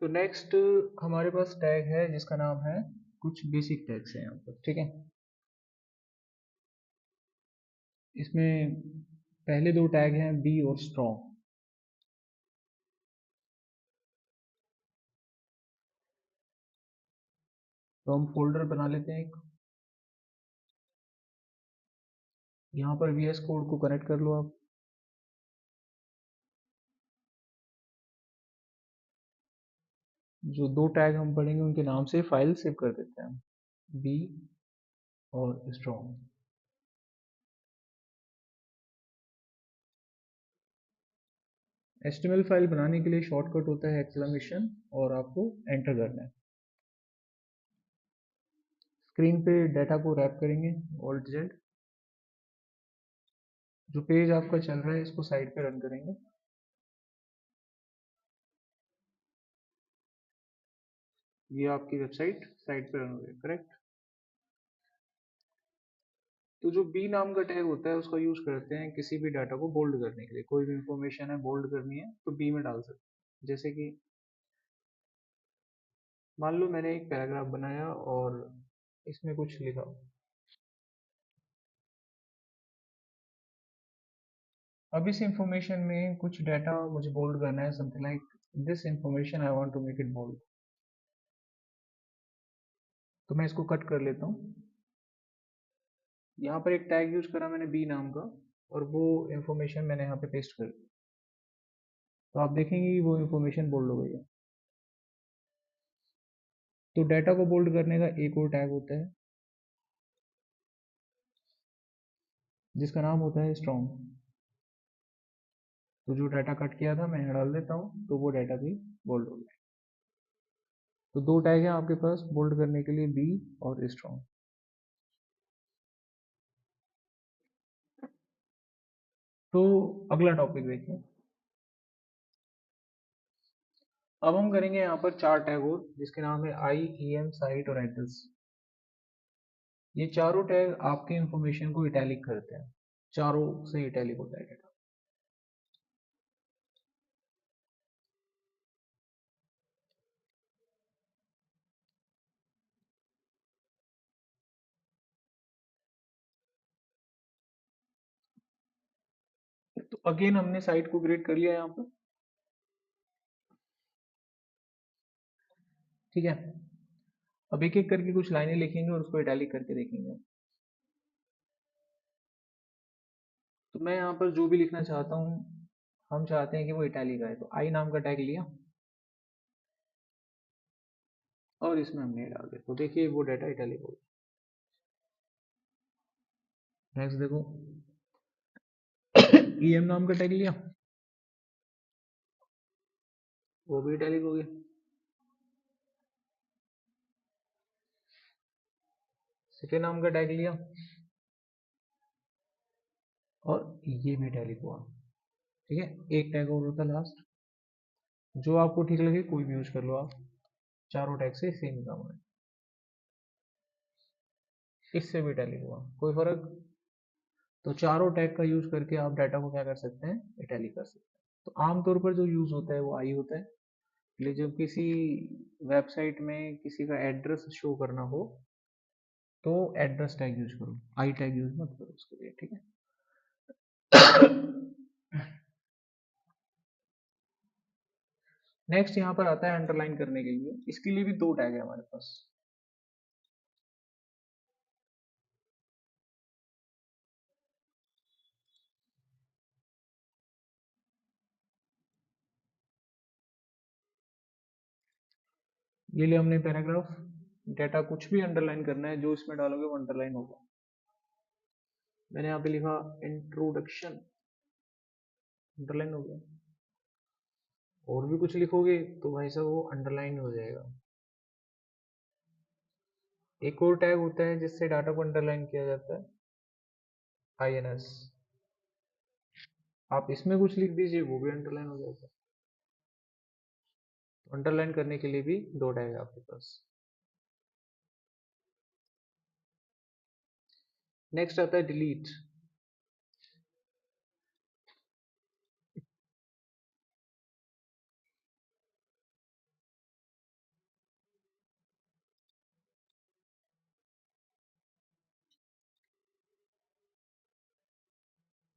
तो नेक्स्ट हमारे पास टैग है जिसका नाम है, कुछ बेसिक टैग्स हैं यहाँ पर, ठीक है। इसमें पहले दो टैग हैं बी और स्ट्रॉन्ग। तो हम फोल्डर बना लेते हैं एक, यहाँ पर वीएस कोड को कनेक्ट कर लो आप। जो दो टैग हम पढ़ेंगे उनके नाम से फाइल सेव कर देते हैं हम, बी और स्ट्रॉन्ग। एचटीएमएल फाइल बनाने के लिए शॉर्टकट होता है एक्सक्लेमेशन और आपको एंटर करना है। स्क्रीन पे डाटा को रैप करेंगे, ऑल्ट जेड। जो पेज आपका चल रहा है इसको साइड पे रन करेंगे। ये आपकी वेबसाइट साइड पे रन हो गई, करेक्ट। तो जो बी नाम का टैग होता है उसका यूज करते हैं किसी भी डाटा को बोल्ड करने के लिए। कोई भी इंफॉर्मेशन है बोल्ड करनी है तो बी में डाल सकते हैं। जैसे कि मान लो मैंने एक पैराग्राफ बनाया और इसमें कुछ लिखा, अब इस इंफॉर्मेशन में कुछ डाटा मुझे बोल्ड करना है, something like this information I want to make it bold. तो मैं इसको कट कर लेता हूँ। यहाँ पर एक टैग यूज करा मैंने बी नाम का, और वो इंफॉर्मेशन मैंने यहाँ पे पेस्ट कर दी। तो आप देखेंगे कि वो इंफॉर्मेशन बोल्ड हो गई है। तो डाटा को बोल्ड करने का एक और टैग होता है जिसका नाम होता है स्ट्रॉन्ग। तो जो डाटा कट किया था मैं यहाँ डाल देता हूँ, तो वो डाटा भी बोल्ड हो गया। तो दो टैग हैं आपके पास बोल्ड करने के लिए, बी और स्ट्रॉन्ग। तो अगला टॉपिक देखिए। अब हम करेंगे यहाँ पर चार टैग और, जिसके नाम है आई, ई एम, साइट और एड्रेस। ये चारों टैग आपके इंफॉर्मेशन को इटैलिक करते हैं। चारों से इटैलिक होता है डाटा। तो अगेन हमने साइट को क्रिएट कर लिया यहाँ पर, ठीक है। अब एक एक करके कुछ लाइनें लिखेंगे और उसको इटैलिक करके देखेंगे। तो मैं यहाँ पर जो भी लिखना चाहता हूँ, हम चाहते हैं कि वो इटैलिक आए, तो आई नाम का टैग लिया और इसमें हमने डाल दिया। तो देखिए वो डाटा इटैलिक हो गया। नेक्स्ट देखो, ईएम नाम का टैग लिया, वो भी इटैलिक हो गया। सेकेंड नाम का टैग लिया और ये भी इटैलिक हुआ, ठीक है। एक टैग और होता है लास्ट, जो आपको ठीक लगे कोई भी यूज कर लो आप, चारों टैग से सेम काम है। इससे भी इटैलिक हुआ, कोई फर्क। तो चारों टैग का यूज करके आप डाटा को क्या कर सकते हैं, इटैलिक कर सकते हैं। तो आमतौर पर जो यूज होता है वो आई होता है। इसलिए जब किसी वेबसाइट में किसी का एड्रेस शो करना हो तो एड्रेस टैग यूज करो, आई टैग यूज मत करो उसके लिए, ठीक है। नेक्स्ट यहाँ पर आता है अंडरलाइन करने के लिए। इसके लिए भी दो टैग है हमारे पास। ये लिए हमने पैराग्राफ, डेटा कुछ भी अंडरलाइन करना है, जो इसमें डालोगे वो अंडरलाइन होगा। मैंने यहाँ पे लिखा इंट्रोडक्शन, अंडरलाइन हो गया। और भी कुछ लिखोगे तो भाई साहब वो अंडरलाइन हो जाएगा। एक और टैग होता है जिससे डाटा को अंडरलाइन किया जाता है, INS। आप इसमें कुछ लिख दीजिए वो भी अंडरलाइन हो जाता है। तो अंडरलाइन करने के लिए भी दो टैग है आपके पास। नेक्स्ट आता है डिलीट।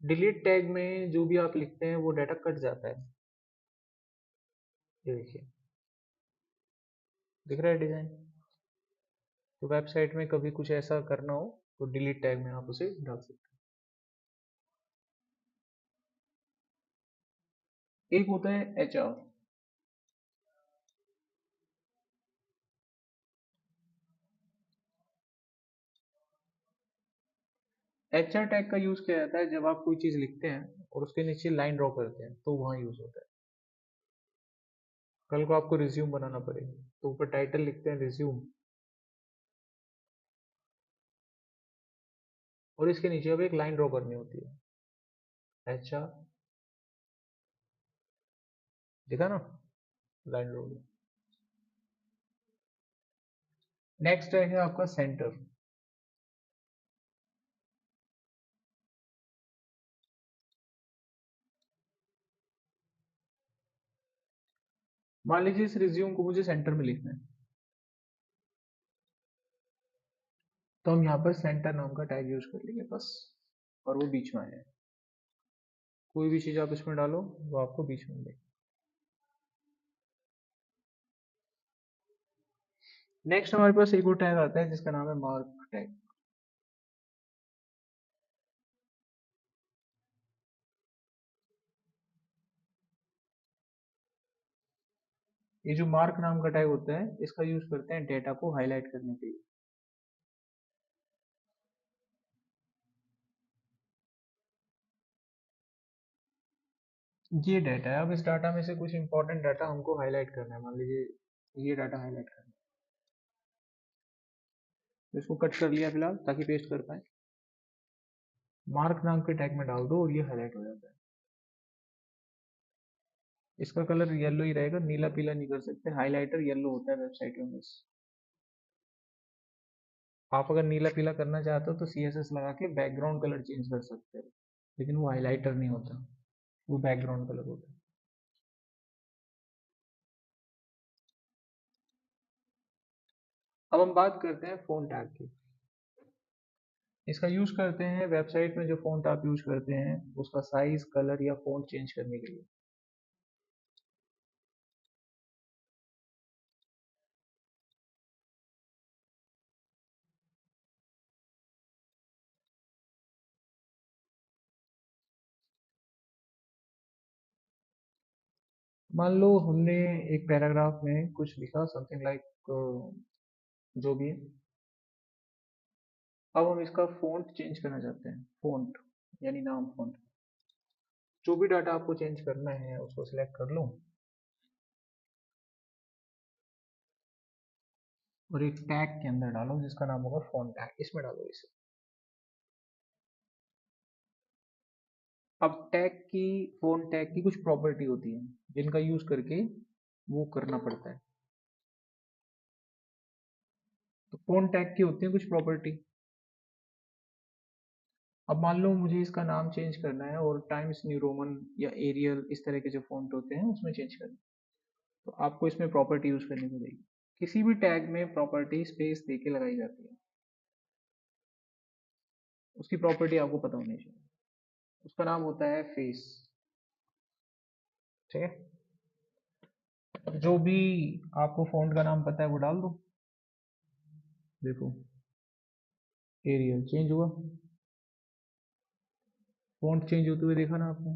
डिलीट टैग में जो भी आप लिखते हैं वो डाटा कट जाता है। ये देखिए, दिख रहा है डिजाइन। तो वेबसाइट में कभी कुछ ऐसा करना हो तो डिलीट टैग में आप उसे डाल सकते हैं। एक होता है HR। HR टैग का यूज किया जाता है जब आप कोई चीज लिखते हैं और उसके नीचे लाइन ड्रॉ करते हैं तो वहां यूज होता है। कल को आपको रिज्यूम बनाना पड़ेगा तो ऊपर टाइटल लिखते हैं रिज्यूम, और इसके नीचे अब एक लाइन ड्रॉ करनी होती है, HR। देखा ना, लाइन ड्रॉ। नेक्स्ट है आपका सेंटर। मान लीजिए इस रिज्यूम को मुझे सेंटर में लिखना है, तो हम यहाँ पर सेंटर नाम का टैग यूज कर लेंगे बस, और वो बीच में है। कोई भी चीज आप इसमें डालो वो आपको बीच में मिलेगी। नेक्स्ट हमारे पास एक और टैग आता है जिसका नाम है मार्क टैग। ये जो मार्क नाम का टैग होता है इसका यूज करते हैं डेटा को हाईलाइट करने के लिए। ये डाटा है, अब इस डाटा में से कुछ इंपॉर्टेंट डाटा हमको हाईलाइट करना है। मान लीजिए ये डाटा हाईलाइट करना है, तो इसको कट कर लिया फिलहाल ताकि पेस्ट कर पाए। मार्क नाम के टैग में डाल दो और ये हाईलाइट हो जाता है। इसका कलर येलो ही रहेगा, नीला पीला नहीं कर सकते, हाईलाइटर येलो होता है वेबसाइट में बस। आप अगर नीला पीला करना चाहते हो तो CSS लगा के बैकग्राउंड कलर चेंज कर सकते हो, लेकिन वो हाईलाइटर नहीं होता, वो बैकग्राउंड कलर होता है। अब हम बात करते हैं फोन टैग की। इसका यूज करते हैं वेबसाइट में जो फॉन्ट आप यूज करते हैं उसका साइज, कलर या फॉन्ट चेंज करने के लिए। मान लो हमने एक पैराग्राफ में कुछ लिखा, समथिंग लाइक जो भी है। अब हम इसका फॉन्ट चेंज करना चाहते हैं, फॉन्ट यानी नाम, फॉन्ट। जो भी डाटा आपको चेंज करना है उसको सिलेक्ट कर लो और एक टैग के अंदर डालो जिसका नाम होगा फॉन्ट टैग, इसमें डालो इसे। अब टैग की, फॉन्ट टैग की कुछ प्रॉपर्टी होती है जिनका यूज करके वो करना पड़ता है। तो फॉन्ट टैग की होती है कुछ प्रॉपर्टी। अब मान लो मुझे इसका नाम चेंज करना है और टाइम्स न्यू रोमन या एरियल इस तरह के जो फॉन्ट होते हैं उसमें चेंज करना है, तो आपको इसमें प्रॉपर्टी यूज करनी पड़ेगी। किसी भी टैग में प्रॉपर्टी स्पेस देके लगाई जाती है, उसकी प्रॉपर्टी आपको पता होनी चाहिए। उसका नाम होता है फेस। ठीक है, जो भी आपको फॉन्ट का नाम पता है वो डाल दो। देखो, एरियल चेंज हुआ, फॉन्ट चेंज होते हुए देखा ना आपने।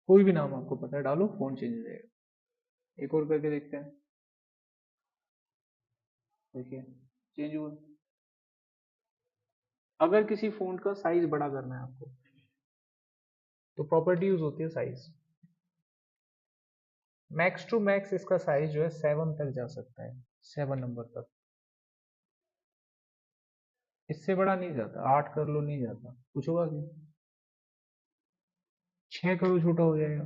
कोई भी नाम आपको पता है डालो, फॉन्ट चेंज हो जाएगा। एक और करके देखते हैं, देखिए चेंज हुआ। अगर किसी फॉन्ट का साइज बड़ा करना है आपको तो प्रॉपर्टी यूज होती है साइज। मैक्स टू मैक्स इसका साइज जो है 7 तक जा सकता है, 7 नंबर तक। इससे बड़ा नहीं जाता, 8 कर लो नहीं जाता, कुछ होगा कि 6 करो छोटा हो जाएगा।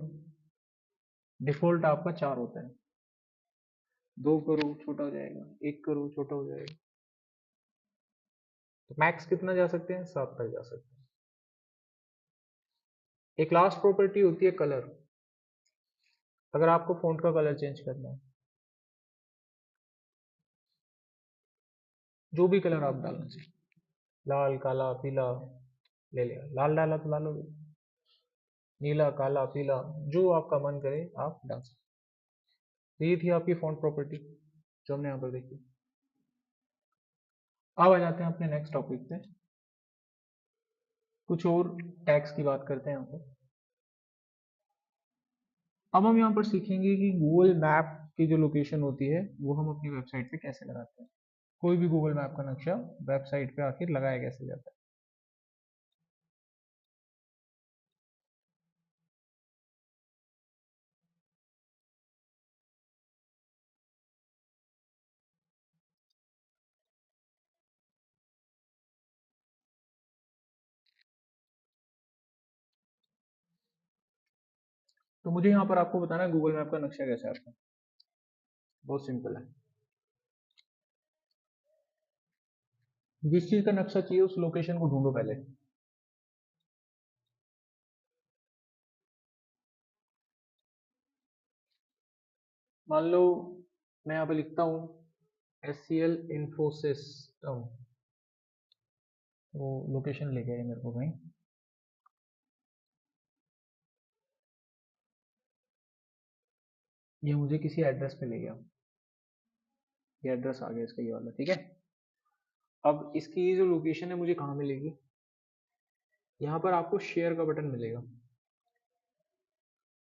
डिफॉल्ट आपका 4 होता है, 2 करो छोटा हो जाएगा, 1 करो छोटा हो जाएगा। तो मैक्स कितना जा सकते हैं, 7 तक जा सकते हैं। एक लास्ट प्रॉपर्टी होती है कलर। अगर आपको फॉन्ट का कलर चेंज करना है, जो भी कलर आप डालना चाहिए, लाल, काला, पीला, ले लिया, लाल डाला तो लाल हो गया, नीला काला पीला जो आपका मन करे आप डाल सकते। तो ये थी आपकी फॉन्ट प्रॉपर्टी जो हमने यहाँ पर देखी। अब आ जाते हैं अपने नेक्स्ट टॉपिक पे, कुछ और टैग्स की बात करते हैं यहाँ पर। अब हम यहाँ पर सीखेंगे कि गूगल मैप की जो लोकेशन होती है वो हम अपनी वेबसाइट पे कैसे लगाते हैं। कोई भी गूगल मैप का नक्शा वेबसाइट पे आखिर लगाया कैसे जाता है। तो मुझे यहाँ पर आपको बताना है गूगल मैप का नक्शा कैसे आता है। बहुत सिंपल है, जिस चीज का नक्शा चाहिए उस लोकेशन को ढूंढो पहले। मान लो मैं यहाँ पे लिखता हूँ SCL info system, वो लोकेशन लेके आए मेरे को कहीं, ये मुझे किसी एड्रेस पे ले गया, ये एड्रेस आ गया इसका ये वाला, ठीक है। अब इसकी ये जो लोकेशन है मुझे कहाँ मिलेगी, यहाँ पर आपको शेयर का बटन मिलेगा,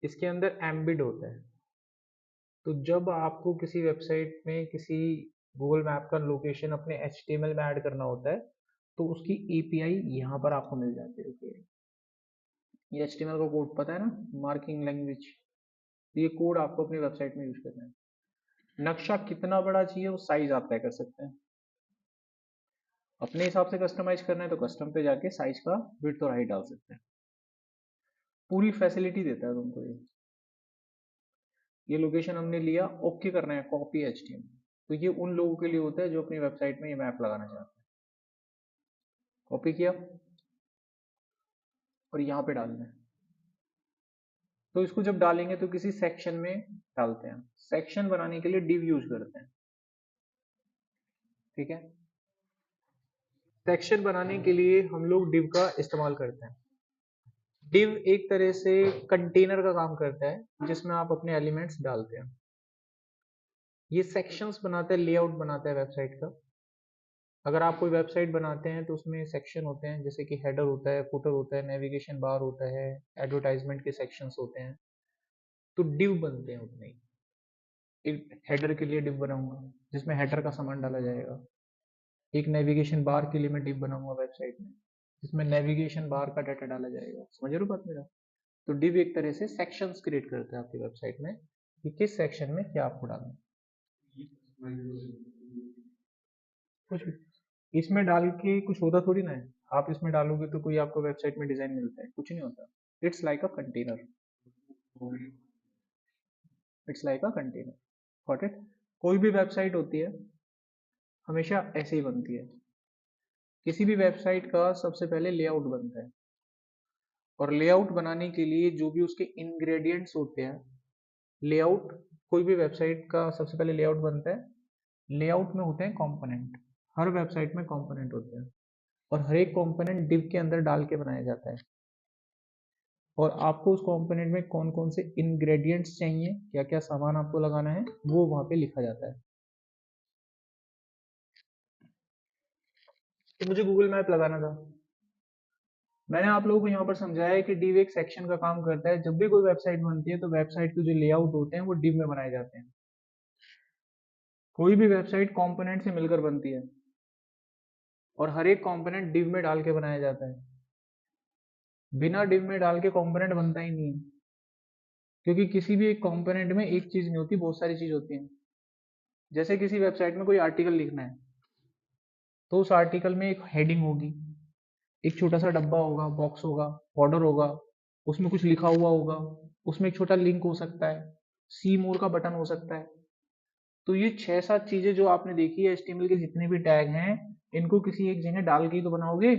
इसके अंदर एम्बेड होता है। तो जब आपको किसी वेबसाइट में किसी गूगल मैप का लोकेशन अपने HTML में ऐड करना होता है तो उसकी API यहाँ पर आपको मिल जाती है। रुकिए, ये HTML का कोड पता है ना, मार्किंग लैंग्वेज, ये कोड आपको अपनी वेबसाइट में यूज करना है। नक्शा कितना बड़ा चाहिए वो साइज आप तय कर सकते हैं, अपने हिसाब से कस्टमाइज करना है तो कस्टम पे जाके साइज का विड्थ और हाइट डाल सकते हैं। पूरी फैसिलिटी देता है तुमको ये लोकेशन हमने लिया, ओके करना है कॉपी HTML। तो ये उन लोगों के लिए होता है जो अपनी वेबसाइट में ये मैप लगाना चाहते हैं। कॉपी किया और यहाँ पे डालना है। तो इसको जब डालेंगे तो किसी सेक्शन में डालते हैं, सेक्शन बनाने के लिए डिव यूज करते हैं, ठीक है। सेक्शन बनाने के लिए हम लोग डिव का इस्तेमाल करते हैं। डिव एक तरह से कंटेनर का काम करता है जिसमें आप अपने एलिमेंट्स डालते हैं। ये सेक्शंस बनाता है, लेआउट बनाता है वेबसाइट का। अगर आप कोई वेबसाइट बनाते हैं तो उसमें सेक्शन होते हैं, जैसे कि हेडर होता है, फुटर होता है, नेविगेशन बार होता है, एडवर्टाइजमेंट के सेक्शंस होते हैं। तो डिव बनते हैं उतने ही। एक हेडर के लिए डिव बनाऊंगा जिसमें हेडर का सामान डाला जाएगा, एक नेविगेशन बार के लिए मैं डिव बनाऊंगा वेबसाइट में जिसमें नेविगेशन बार का डाटा डाला जाएगा। समझ रहे हो बात मेरा। तो डिव एक तरह से सेक्शंस क्रिएट करता है आपकी वेबसाइट में कि किस सेक्शन में क्या आपको डालना है। कुछ भी इसमें डाल के कुछ होता थोड़ी ना है, आप इसमें डालोगे तो कोई आपको वेबसाइट में डिजाइन मिलता है, कुछ नहीं होता। It's like a container, it's like a container, got it. कोई भी वेबसाइट होती है हमेशा ऐसे ही बनती है। किसी भी वेबसाइट का सबसे पहले लेआउट बनता है, और लेआउट बनाने के लिए जो भी उसके इंग्रेडिएंट्स होते हैं, लेआउट, कोई भी वेबसाइट का सबसे पहले लेआउट बनता है। लेआउट में होते हैं कंपोनेंट, हर वेबसाइट में कंपोनेंट होते हैं और हर एक कंपोनेंट डिव के अंदर डाल के बनाया जाता है। और आपको उस कंपोनेंट में कौन कौन से इंग्रेडिएंट्स चाहिए, क्या क्या सामान आपको लगाना है, वो वहां पे लिखा जाता है। तो मुझे गूगल मैप लगाना था, मैंने आप लोगों को यहाँ पर समझाया है कि डिव एक सेक्शन का काम करता है। जब भी कोई वेबसाइट बनती है तो वेबसाइट के जो लेआउट होते हैं वो डिव में बनाए जाते हैं। कोई भी वेबसाइट कंपोनेंट से मिलकर बनती है और हर एक कंपोनेंट डिव में डाल के बनाया जाता है। बिना डिव में डाल के कंपोनेंट बनता ही नहीं है, क्योंकि किसी भी एक कंपोनेंट में एक चीज नहीं होती, बहुत सारी चीज होती हैं। जैसे किसी वेबसाइट में कोई आर्टिकल लिखना है तो उस आर्टिकल में एक हेडिंग होगी, एक छोटा सा डब्बा होगा, बॉक्स होगा, बॉर्डर होगा, उसमें कुछ लिखा हुआ होगा, उसमें एक छोटा लिंक हो सकता है, सी मोर का बटन हो सकता है। तो ये 6-7 चीजें जो आपने देखी है, HTML के जितने भी टैग हैं, इनको किसी एक जगह डाल के ही तो बनाओगे,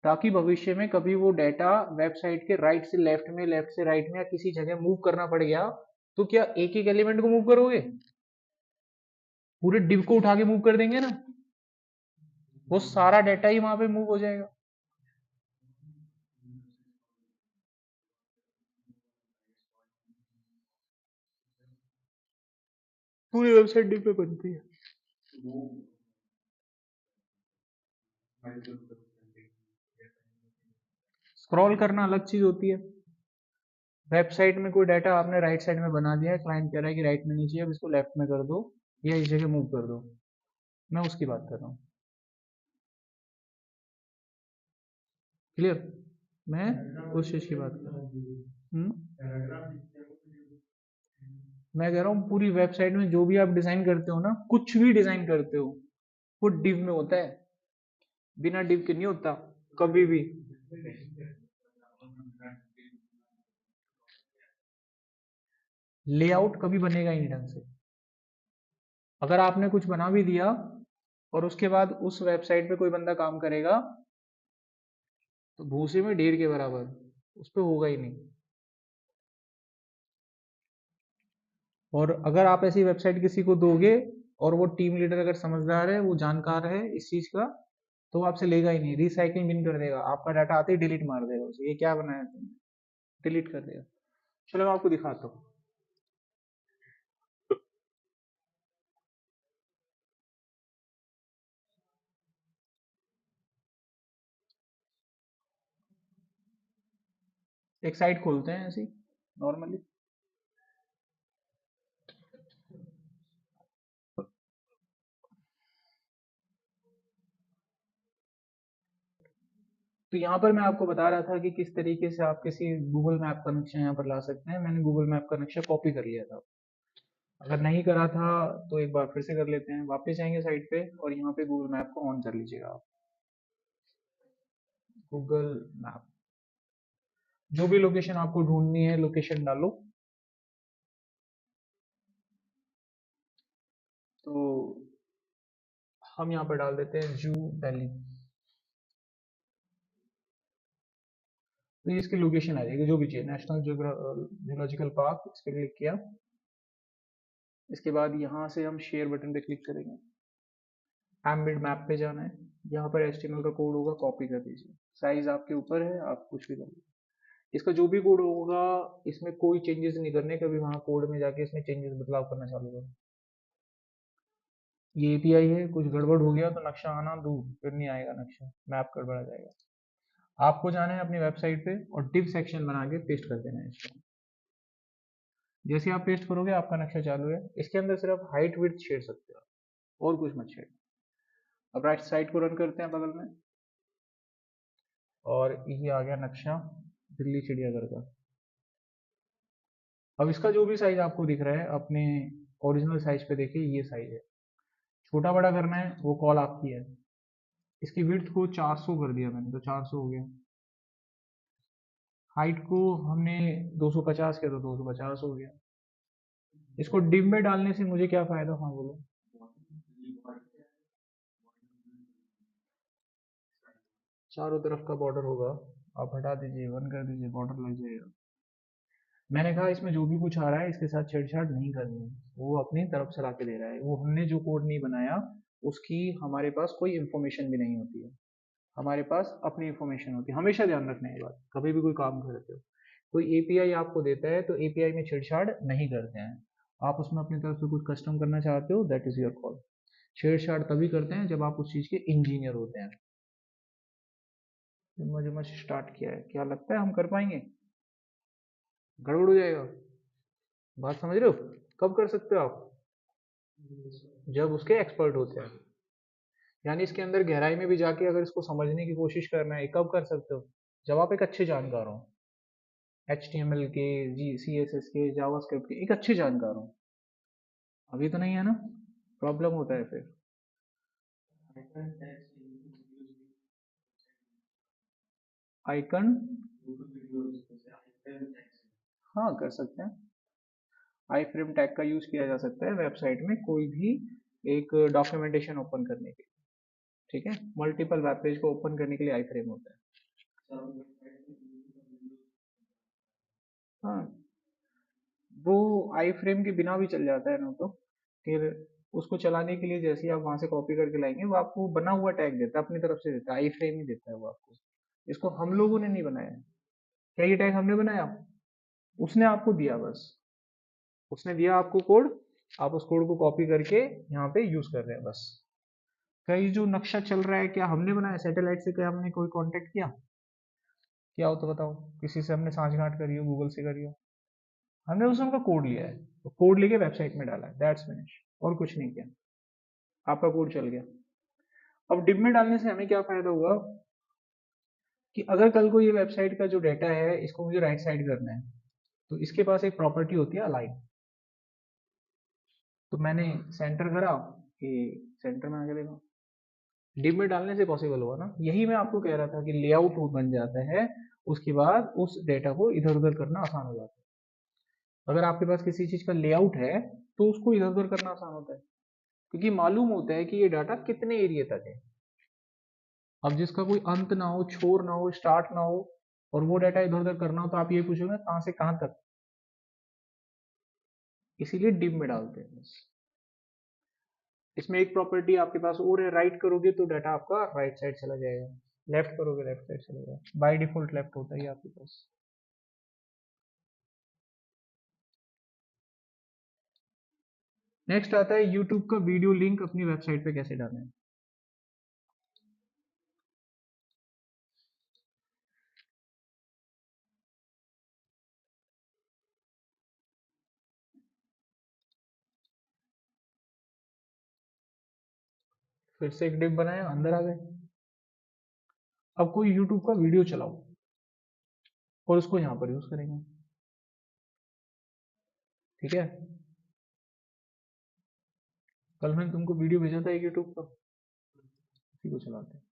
ताकि भविष्य में कभी वो डाटा वेबसाइट के राइट से लेफ्ट में, लेफ्ट से राइट में या किसी जगह मूव करना पड़ गया तो क्या एक एक एलिमेंट को मूव करोगे, पूरे डिव को उठा के मूव कर देंगे ना, वो सारा डाटा ही वहां पे मूव हो जाएगा। पूरी वेबसाइट डिव पे बनती है। स्क्रॉल करना अलग चीज होती है। वेबसाइट में कोई डाटा आपने राइट साइड में बना दिया है, क्लाइंट कह रहा है कि राइट में नहीं चाहिए, अब इसको लेफ्ट में कर दो या इस जगह मूव कर दो, मैं उसकी बात कर रहा हूँ। क्लियर? मैं उस चीज की बात कर रहा हूँ। मैं कह रहा हूँ पूरी वेबसाइट में जो भी आप डिजाइन करते हो ना, कुछ भी डिजाइन करते हो, वो डिव में होता है, बिना डिव के नहीं होता कभी भी। लेआउट कभी बनेगा ही नहीं ढंग से। अगर आपने कुछ बना भी दिया और उसके बाद उस वेबसाइट पे कोई बंदा काम करेगा तो भूसे में ढेर के बराबर, उस पर होगा ही नहीं। और अगर आप ऐसी वेबसाइट किसी को दोगे और वो टीम लीडर अगर समझदार है, वो जानकार है इस चीज का, तो वो आपसे लेगा ही नहीं, रिसाइकलिंग बिन कर देगा, आपका डाटा आते ही डिलीट मार देगा उसे, ये क्या बनाया तुमने, डिलीट कर देगा। चलो मैं आपको दिखाता हूँ। एक साइट खोलते हैं ऐसी नॉर्मली। तो यहाँ पर मैं आपको बता रहा था कि किस तरीके से आप किसी गूगल मैप का नक्शा यहाँ पर ला सकते हैं। मैंने गूगल मैप का नक्शा कॉपी कर लिया था। अगर नहीं करा था तो एक बार फिर से कर लेते हैं। वापस जाएंगे साइट पे और यहाँ पे गूगल मैप को ऑन कर लीजिएगा आप। गूगल मैप, जो भी लोकेशन आपको ढूंढनी है लोकेशन डालो। तो हम यहाँ पर डाल देते हैं जू दिल्ली, तो ये इसकी लोकेशन आ जाएगी जो भी चाहिए। नेशनल जियोलॉजिकल पार्क, इस पर क्लिक किया। इसके बाद यहाँ से हम शेयर बटन पे क्लिक करेंगे। एम्बेड मैप पे जाना है, यहाँ पर HTML का कोड होगा, कॉपी कर दीजिए। साइज आपके ऊपर है, आप कुछ भी कर लीजिए। इसका जो भी कोड होगा इसमें कोई चेंजेस नहीं करने, कभी वहाँ कोड में जाके इसमें चेंजेस बदलाव करना चालू करो। ये API है, कुछ गड़बड़ हो गया तो नक्शा आना दूर, फिर नहीं आएगा नक्शा, मैप गड़बड़ा जाएगा। आपको जाना है अपनी वेबसाइट पे और डिव सेक्शन बना के पेस्ट कर देना है इसको। जैसे आप पेस्ट करोगे आपका नक्शा चालू है। इसके अंदर सिर्फ हाइट विड्थ छेड़ सकते हो और कुछ मत छेड़। अब राइट साइड को रन करते हैं बगल में, और ये आ गया नक्शा दिल्ली चिड़ियाघर का। अब इसका जो भी साइज आपको दिख रहा है अपने ओरिजिनल साइज पे देखिए, ये साइज है। छोटा बड़ा करना है वो कॉल आपकी है। इसकी विड्थ को 400 कर दिया मैंने, तो 400 हो गया। हाइट को हमने 250 किया तो 250 हो गया। इसको डिव में डालने से मुझे क्या फायदा, हाँ बोलो। चारों तरफ का बॉर्डर होगा, आप हटा दीजिए, वन कर दीजिए, बॉर्डर लग जाएगा। मैंने कहा इसमें जो भी कुछ आ रहा है इसके साथ छेड़छाड़ नहीं करनी है, वो अपनी तरफ से ला के दे रहा है, वो हमने जो कोड नहीं बनाया उसकी हमारे पास कोई इंफॉर्मेशन भी नहीं होती है। हमारे पास अपनी इंफॉर्मेशन होती है, हमेशा ध्यान रखना है ये बात, कभी भी कोई काम करते हो। कोई API आपको देता है तो API में छेड़छाड़ नहीं करते हैं। आप उसमें अपनी तरफ से कुछ कस्टम करना चाहते हो, दैट इज योर कॉल। छेड़छाड़ तभी करते हैं जब आप उस चीज के इंजीनियर होते हैं। मुझे मच स्टार्ट किया है, क्या लगता है हम कर पाएंगे? गड़बड़ हो जाएगा। बात समझ रहे हो? कब कर सकते हो आप? जब उसके एक्सपर्ट होते हैं, यानी इसके अंदर गहराई में भी जाके अगर इसको समझने की कोशिश करना है। कब कर सकते हो? जब आप एक अच्छे जानकार हो, HTML के, CSS के, जावास्क्रिप्ट के एक अच्छे जानकार हो। अभी तो नहीं है ना, प्रॉब्लम होता है फिर। आइकन, हाँ कर सकते हैं। आई फ्रेम टैग का यूज किया जा सकता है वेबसाइट में कोई भी एक डॉक्यूमेंटेशन ओपन करने के लिए। ठीक है, मल्टीपल वेब पेज को ओपन करने के लिए आई फ्रेम होता है। हाँ, वो आई फ्रेम के बिना भी चल जाता है ना, तो फिर उसको चलाने के लिए जैसे ही आप वहां से कॉपी करके लाएंगे वो आपको बना हुआ टैग देता है, अपनी तरफ से देता है, आई फ्रेम ही देता है वो आपको। इसको हम लोगों ने नहीं बनाया है। क्या ये टैग हमने बनाया? उसने आपको दिया बस, उसने दिया आपको कोड, आप उस कोड को कॉपी करके यहाँ पे यूज कर रहे हैं बस। कई जो नक्शा चल रहा है क्या हमने बनाया सैटेलाइट से, क्या हमने कोई कांटेक्ट किया हो तो बताओ, किसी से हमने सांठगांठ करी हो, गूगल से करी हो? हमने उसमें उनका कोड लिया है, तो कोड लेके वेबसाइट में डाला है, दैट्स फिनिश, और कुछ नहीं किया, आपका कोड चल गया। अब डिब में डालने से हमें क्या फायदा हुआ कि अगर कल को ये वेबसाइट का जो डाटा है इसको मुझे राइट साइड करना है, तो इसके पास एक प्रॉपर्टी होती है अलाइन। तो मैंने सेंटर करा कि सेंटर में आके देखो, डिब में डालने से पॉसिबल हुआ ना। यही मैं आपको कह रहा था कि लेआउट बन जाता है, उसके बाद उस डेटा को इधर उधर करना आसान हो जाता है। अगर आपके पास किसी चीज का लेआउट है तो उसको इधर उधर करना आसान होता है, क्योंकि मालूम होता है कि ये डाटा कितने एरिया तक है। अब जिसका कोई अंत ना हो, छोर ना हो, स्टार्ट ना हो, और वो डाटा इधर उधर करना हो, तो आप ये पूछोगे कहां से कहां तक, इसीलिए डिब में डालते हैं बस। इसमें एक प्रॉपर्टी आपके पास और है, राइट करोगे तो डाटा आपका राइट साइड चला जाएगा, लेफ्ट करोगे लेफ्ट साइड चला जाएगा, बाय डिफॉल्ट लेफ्ट होता है आपके पास। नेक्स्ट आता है यूट्यूब का वीडियो लिंक अपनी वेबसाइट पे कैसे डालें। फिर से एक डिप बनाया, अंदर आ गए। अब कोई यूट्यूब का वीडियो चलाओ और उसको यहाँ पर यूज करेंगे, ठीक है। कल मैंने तुमको वीडियो भेजा था एक यूट्यूब का, उसी को चलाते हैं।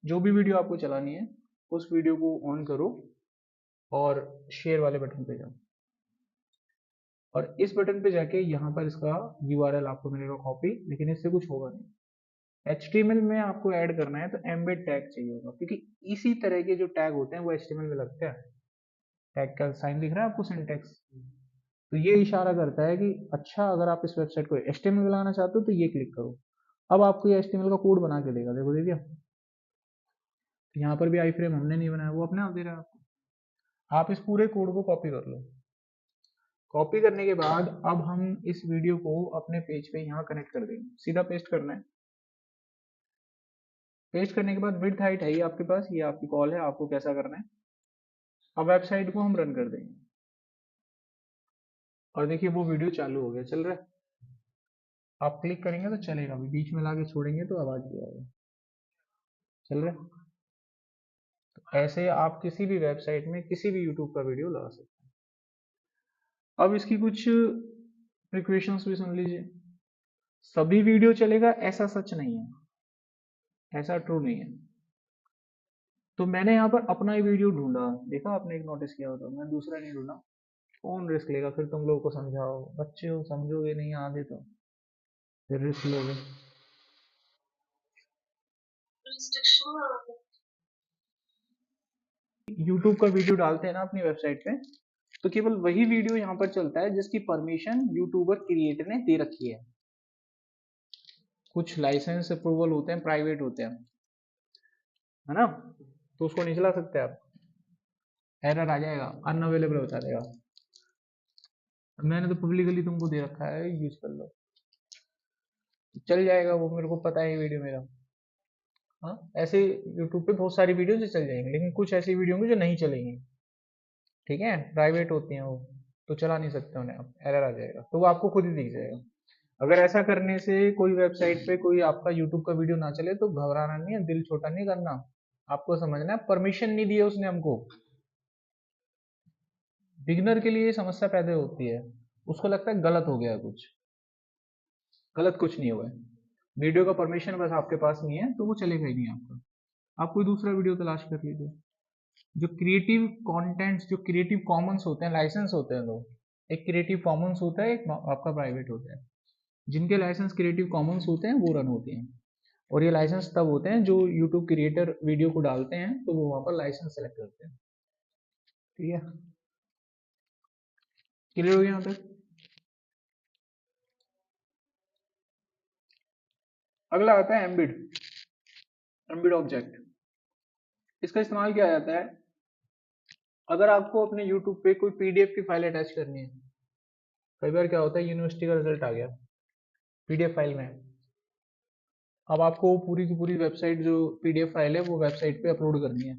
जो भी वीडियो आपको चलानी है उस वीडियो को ऑन करो और शेयर वाले बटन पे जाओ, और इस बटन पे जाके यहाँ पर इसका यूआरएल आपको मिलेगा कॉपी, लेकिन इससे कुछ होगा नहीं। HTML में आपको ऐड करना है तो एम्बेड टैग चाहिए होगा, क्योंकि इसी तरह के जो टैग होते हैं वो HTML में लगते हैं। टैग का साइन दिख रहा है आपको, सिंटेक्स, तो ये इशारा करता है कि अच्छा अगर आप इस वेबसाइट को HTML में लगाना चाहते हो तो ये क्लिक करो। अब आपको ये HTML का कोड बना के देगा, देखो दे दिया। तो यहाँ पर भी आई फ्रेम हमने नहीं बनाया, वो अपने आप दे रहा है आपको। आप इस पूरे कोड को कॉपी कर लो। कॉपी करने के बाद अब हम इस वीडियो को अपने पेज पे यहाँ कनेक्ट कर देंगे, सीधा पेस्ट करना है। पेस्ट करने के बाद विड्थ हाइट है ये आपके पास, ये आपकी कॉल है, आपको कैसा करना है। अब वेबसाइट को हम रन कर देंगे, और देखिए वो वीडियो चालू हो गया, चल रहा है। आप क्लिक करेंगे तो चलेगा, अभी बीच में लाके छोड़ेंगे तो आवाज भी आएगा, चल रहा है। तो ऐसे आप किसी भी वेबसाइट में किसी भी यूट्यूब का वीडियो लगा सकते हैं। अब इसकी कुछ प्रिकॉशंस भी सुन लीजिए। सभी वीडियो चलेगा ऐसा सच नहीं है, ऐसा ट्रू नहीं है। तो मैंने यहाँ पर अपना ही वीडियो ढूंढा, देखा आपने, एक नोटिस किया होता, मैं दूसरा नहीं ढूंढा। कौन रिस्क लेगा, फिर तुम लोगों को समझाओ, बच्चे हो समझोगे नहीं आगे तो फिर रिस्क लोगे। यूट्यूब का वीडियो डालते हैं ना अपनी वेबसाइट पे, तो केवल वही वीडियो यहाँ पर चलता है जिसकी परमिशन यूट्यूबर क्रिएटर ने दे रखी है। कुछ लाइसेंस अप्रूवल होते हैं, प्राइवेट होते हैं, है ना, तो उसको नहीं चला सकते आप, एरर आ जाएगा, अनअवेलेबल बता देगा। मैंने तो पब्लिकली तुमको दे रखा है, यूज कर लो, चल जाएगा वो, मेरे को पता है वीडियो मेरा। हाँ, ऐसे यूट्यूब पे बहुत सारी वीडियो से चल जाएंगे, लेकिन कुछ ऐसी वीडियो होंगी जो नहीं चलेंगी, ठीक है, प्राइवेट होती हैं वो, तो चला नहीं सकते उन्हें, आप एरर आ जाएगा, तो वो आपको खुद ही दिख जाएगा। अगर ऐसा करने से कोई वेबसाइट पे कोई आपका यूट्यूब का वीडियो ना चले तो घबराना नहीं है, दिल छोटा नहीं करना, आपको समझना है परमिशन नहीं दी है उसने हमको। बिगनर के लिए ये समस्या पैदा होती है, उसको लगता है गलत हो गया कुछ, गलत कुछ नहीं हुआ है, वीडियो का परमिशन बस आपके पास नहीं है तो वो चलेगा ही नहीं आपका। आप कोई दूसरा वीडियो तलाश कर लीजिए। जो क्रिएटिव कंटेंट्स, जो क्रिएटिव कॉमन्स होते हैं, लाइसेंस होते हैं दो, एक क्रिएटिव कॉमन्स होता है, एक आपका प्राइवेट होता है। जिनके लाइसेंस क्रिएटिव कॉमन्स होते हैं वो रन होते हैं, और ये लाइसेंस तब होते हैं जो यूट्यूब क्रिएटर वीडियो को डालते हैं तो वो वहां पर लाइसेंस सेलेक्ट करते हैं, ठीक है। क्लियर हो गया यहाँ तक? अगला आता है एम्बिड ऑब्जेक्ट। इसका इस्तेमाल किया जाता है अगर आपको अपने यूट्यूब पे कोई पीडीएफ की फाइल अटैच करनी है। कई बार क्या होता है, यूनिवर्सिटी का रिजल्ट आ गया पीडीएफ फाइल में, अब आपको पूरी की पूरी वेबसाइट जो पीडीएफ फाइल है वो वेबसाइट पे अपलोड करनी है।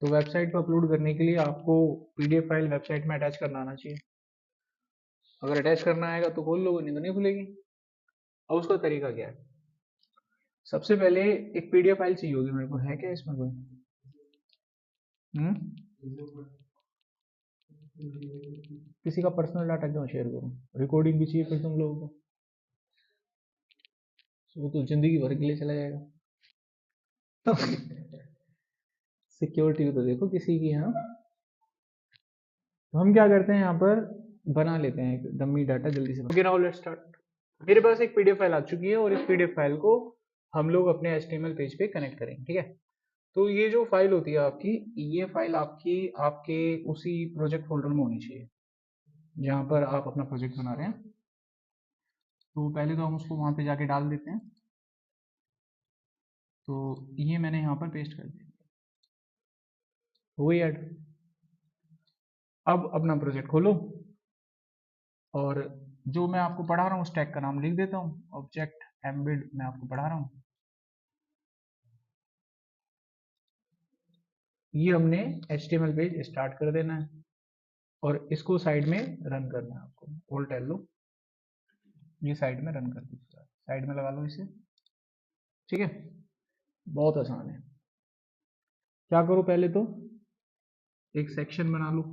तो वेबसाइट पे अपलोड करने के लिए आपको पीडीएफ फाइल वेबसाइट में अटैच करना आना चाहिए। अगर अटैच करना आएगा तो खोल लोगे, नहीं तो नहीं खुलेगी। अब उसका तरीका क्या है, सबसे पहले एक पीडीएफ फाइल चाहिए होगी मेरे को, है क्या इसमें कोई? किसी का पर्सनल डाटा क्यों शेयर करूं, रिकॉर्डिंग भी चाहिए फिर तुम लोगों को, वो तो जिंदगी भर के लिए चला जाएगा। तो सिक्योरिटी भी तो देखो किसी की। हाँ, तो हम क्या करते हैं यहाँ पर, बना लेते हैं एक डमी डाटा जल्दी से। Okay, now let's start. मेरे पास एक पीडीएफ फाइल आ चुकी है और इस पीडीएफ फाइल को हम लोग अपने एचटीएमएल पेज पे कनेक्ट करेंगे, ठीक है। तो ये जो फाइल होती है आपकी, ये फाइल आपकी आपके उसी प्रोजेक्ट फोल्डर में होनी चाहिए जहाँ पर आप अपना प्रोजेक्ट बना रहे हैं। तो पहले तो हम उसको वहाँ पे जाके डाल देते हैं। तो ये मैंने यहाँ पर पेस्ट कर दिया, वही ऐड। अब अपना प्रोजेक्ट खोलो और जो मैं आपको पढ़ा रहा हूँ उस टैग का नाम लिख देता हूँ, ऑब्जेक्ट एम्बेड मैं आपको पढ़ा रहा हूँ। ये हमने HTML पेज स्टार्ट कर देना है और इसको साइड में रन करना है आपको। ऑल्ट एल लो, ये साइड में रन कर दीजिए, साइड में लगा लो इसे, ठीक है। बहुत आसान है। क्या करो, पहले तो एक सेक्शन बना लो।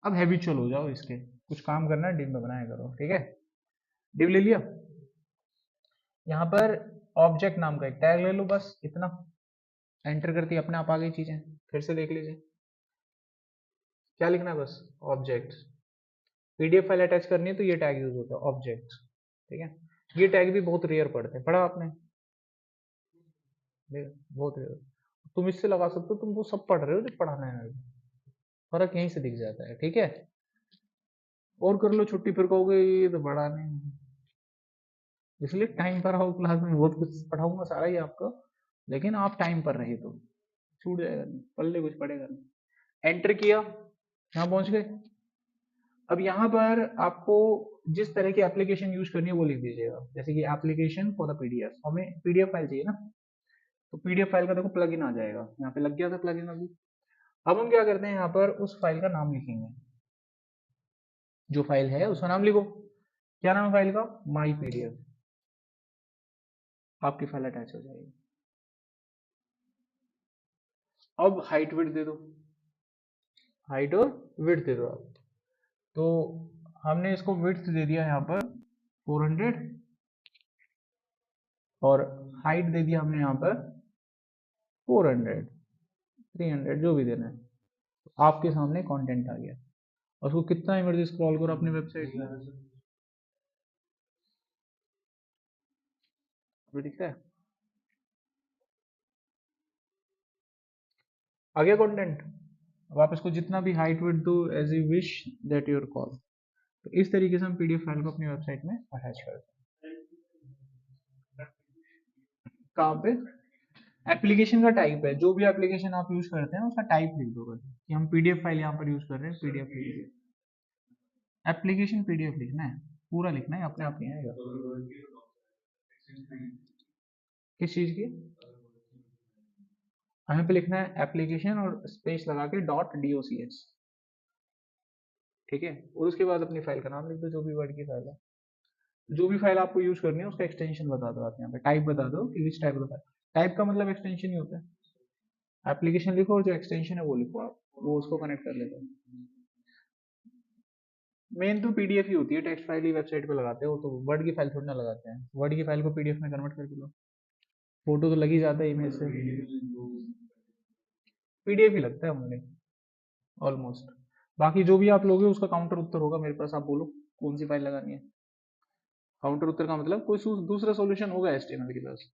अब हैबिचुअल हो जाओ इसके, कुछ काम करना है डिव में बनाया करो, ठीक है। डिव ले लिया, यहाँ पर ऑब्जेक्ट नाम का एक टैग ले लो, बस इतना। एंटर करती अपने आप आ गई चीजें, फिर से देख लीजिए क्या लिखना है, बस ऑब्जेक्ट। पीडीएफ फाइल अटैच करनी है तो ये टैग यूज होता है ऑब्जेक्ट, ठीक है। ये टैग भी बहुत रेयर पड़ते हैं, पढ़ा आपने? बहुत रेयर। तुम इससे लगा सकते हो, तुम वो सब पढ़ रहे हो जो पढ़ाना है, फर्क यहीं से दिख जाता है, ठीक है। और कर लो छुट्टी, फिर कहोगे ये तो पढ़ा नहीं। इसलिए टाइम पर आओ क्लास में, बहुत कुछ पढ़ाऊंगा सारा ही आपको, लेकिन आप टाइम पर रहे तो छूट जाएगा नहीं, पढ़ कुछ पड़ेगा नहीं। एंटर किया, यहाँ पहुंच गए। अब यहाँ पर आपको जिस तरह की एप्लीकेशन यूज करनी है वो लिख दीजिएगा, जैसे कि एप्लीकेशन फॉर द पीडीएफ, हमें पीडीएफ फाइल चाहिए ना, तो पीडीएफ फाइल का देखो प्लगइन आ जाएगा, यहाँ पे लग गया था प्लगइन अभी। अब हम क्या करते हैं, यहाँ पर उस फाइल का नाम लिखेंगे, जो फाइल है उसका नाम लिखो। क्या नाम है फाइल का? माई पीडीएफ। आपकी फाइल अटैच हो जाएगी। अब हाइट विड्थ दे दो, हाइट और विड्थ दे दो आप। तो हमने इसको विड्थ दे दिया यहाँ पर 400 और हाइट दे दिया हमने यहाँ पर 400, 300, जो भी देना है। तो आपके सामने कंटेंट आ गया। और उसको कितना इमर्जी स्क्रॉल करो अपनी वेबसाइट में, अभी दिखता है आ गया कंटेंट। अब आप इसको जितना भी हाइट विड्थ दो, as you wish, that your call. तो इस तरीके से हम पीडीएफ फाइल को अपनी वेबसाइट में अटैच करते हैं। कहाँ पे? एप्लीकेशन का टाइप है, जो भी एप्लीकेशन आप यूज करते हैं उसका टाइप लिख दो बस, कि हम पीडीएफ फाइल यहाँ पर यूज कर रहे हैं, पीडीएफ एप्लीकेशन पीडीएफ लिखना है, पूरा लिखना है, अपने आप नहीं आएगा। किस चीज की? यहाँ पे लिखना है एप्लीकेशन और स्पेस लगा के .docs, ठीक है। और उसके बाद अपनी फाइल का नाम लिख दो, जो भी वर्ड की फाइल है, जो भी फाइल आपको यूज करनी है उसका एक्सटेंशन बता दो आप, यहाँ पे टाइप बता दो कि विच टाइप का। टाइप का मतलब एक्सटेंशन ही होता है। एप्लीकेशन लिखो और जो एक्सटेंशन है वो लिखो आप, वो उसको कनेक्ट कर लेते हैं। मेन तो पीडीएफ ही होती है, टेक्स्ट फाइल ही वेबसाइट पे लगाते हो, तो वर्ड की फाइल थोड़ी ना लगाते हैं, वर्ड की फाइल को पीडीएफ में कन्वर्ट करके लो, फोटो तो लगी जाता है इमेज से, पीडीएफ ही लगता है मुझे ऑलमोस्ट। बाकी जो भी आप लोगे उसका काउंटर उत्तर होगा मेरे पास, आप बोलो कौन सी फाइल लगानी है। काउंटर उत्तर का मतलब कोई दूसरा सॉल्यूशन होगा एचटीएमएल के पास।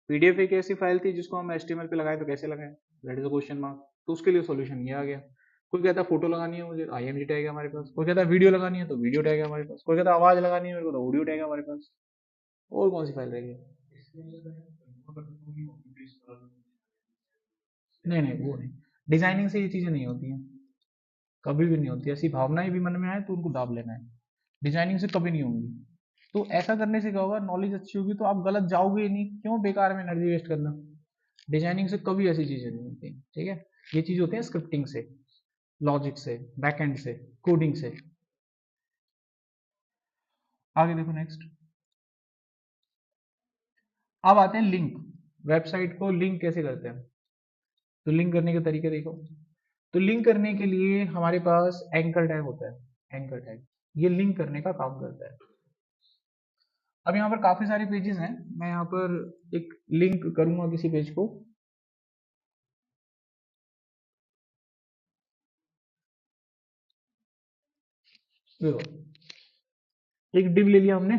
पीडीएफ एक ऐसी फाइल थी जिसको हम एचटीएमएल पे लगाए तो कैसे लगाए, that is a question mark. तो उसके लिए सॉल्यूशन ये आ गया। कोई कहता है फोटो लगानी है मुझे, आईएमजी टैग है हमारे पास। कोई कहता है वीडियो लगानी है तो वीडियो टैग है हमारे पास। कोई कहता है आवाज लगानी है मेरे को, तो ऑडियो टैग है हमारे पास। और कौन सी फाइल रहेगी? नहीं नहीं, वो नहीं, डिजाइनिंग से ये चीजें नहीं होती हैं, कभी भी नहीं होती। ऐसी भावनाएं भी मन में आए तो उनको दाब लेना है, डिजाइनिंग से कभी नहीं होंगी। तो ऐसा करने से क्या होगा, नॉलेज अच्छी होगी तो आप गलत जाओगे ही नहीं, क्यों बेकार में एनर्जी वेस्ट करना। डिजाइनिंग से कभी ऐसी चीजें नहीं होती, ठीक है। ये चीज होती है स्क्रिप्टिंग से, लॉजिक से, बैकएंड से, कोडिंग से। आगे देखो नेक्स्ट। अब आते हैं लिंक। वेबसाइट को लिंक कैसे करते हैं, तो लिंक करने के तरीके देखो। तो लिंक करने के लिए हमारे पास एंकर टैग होता है, एंकर टैग ये लिंक करने का काम करता है। अब यहाँ पर काफी सारे पेजेस हैं, मैं यहाँ पर एक लिंक करूंगा किसी पेज को। देखो, एक डिव ले लिया हमने,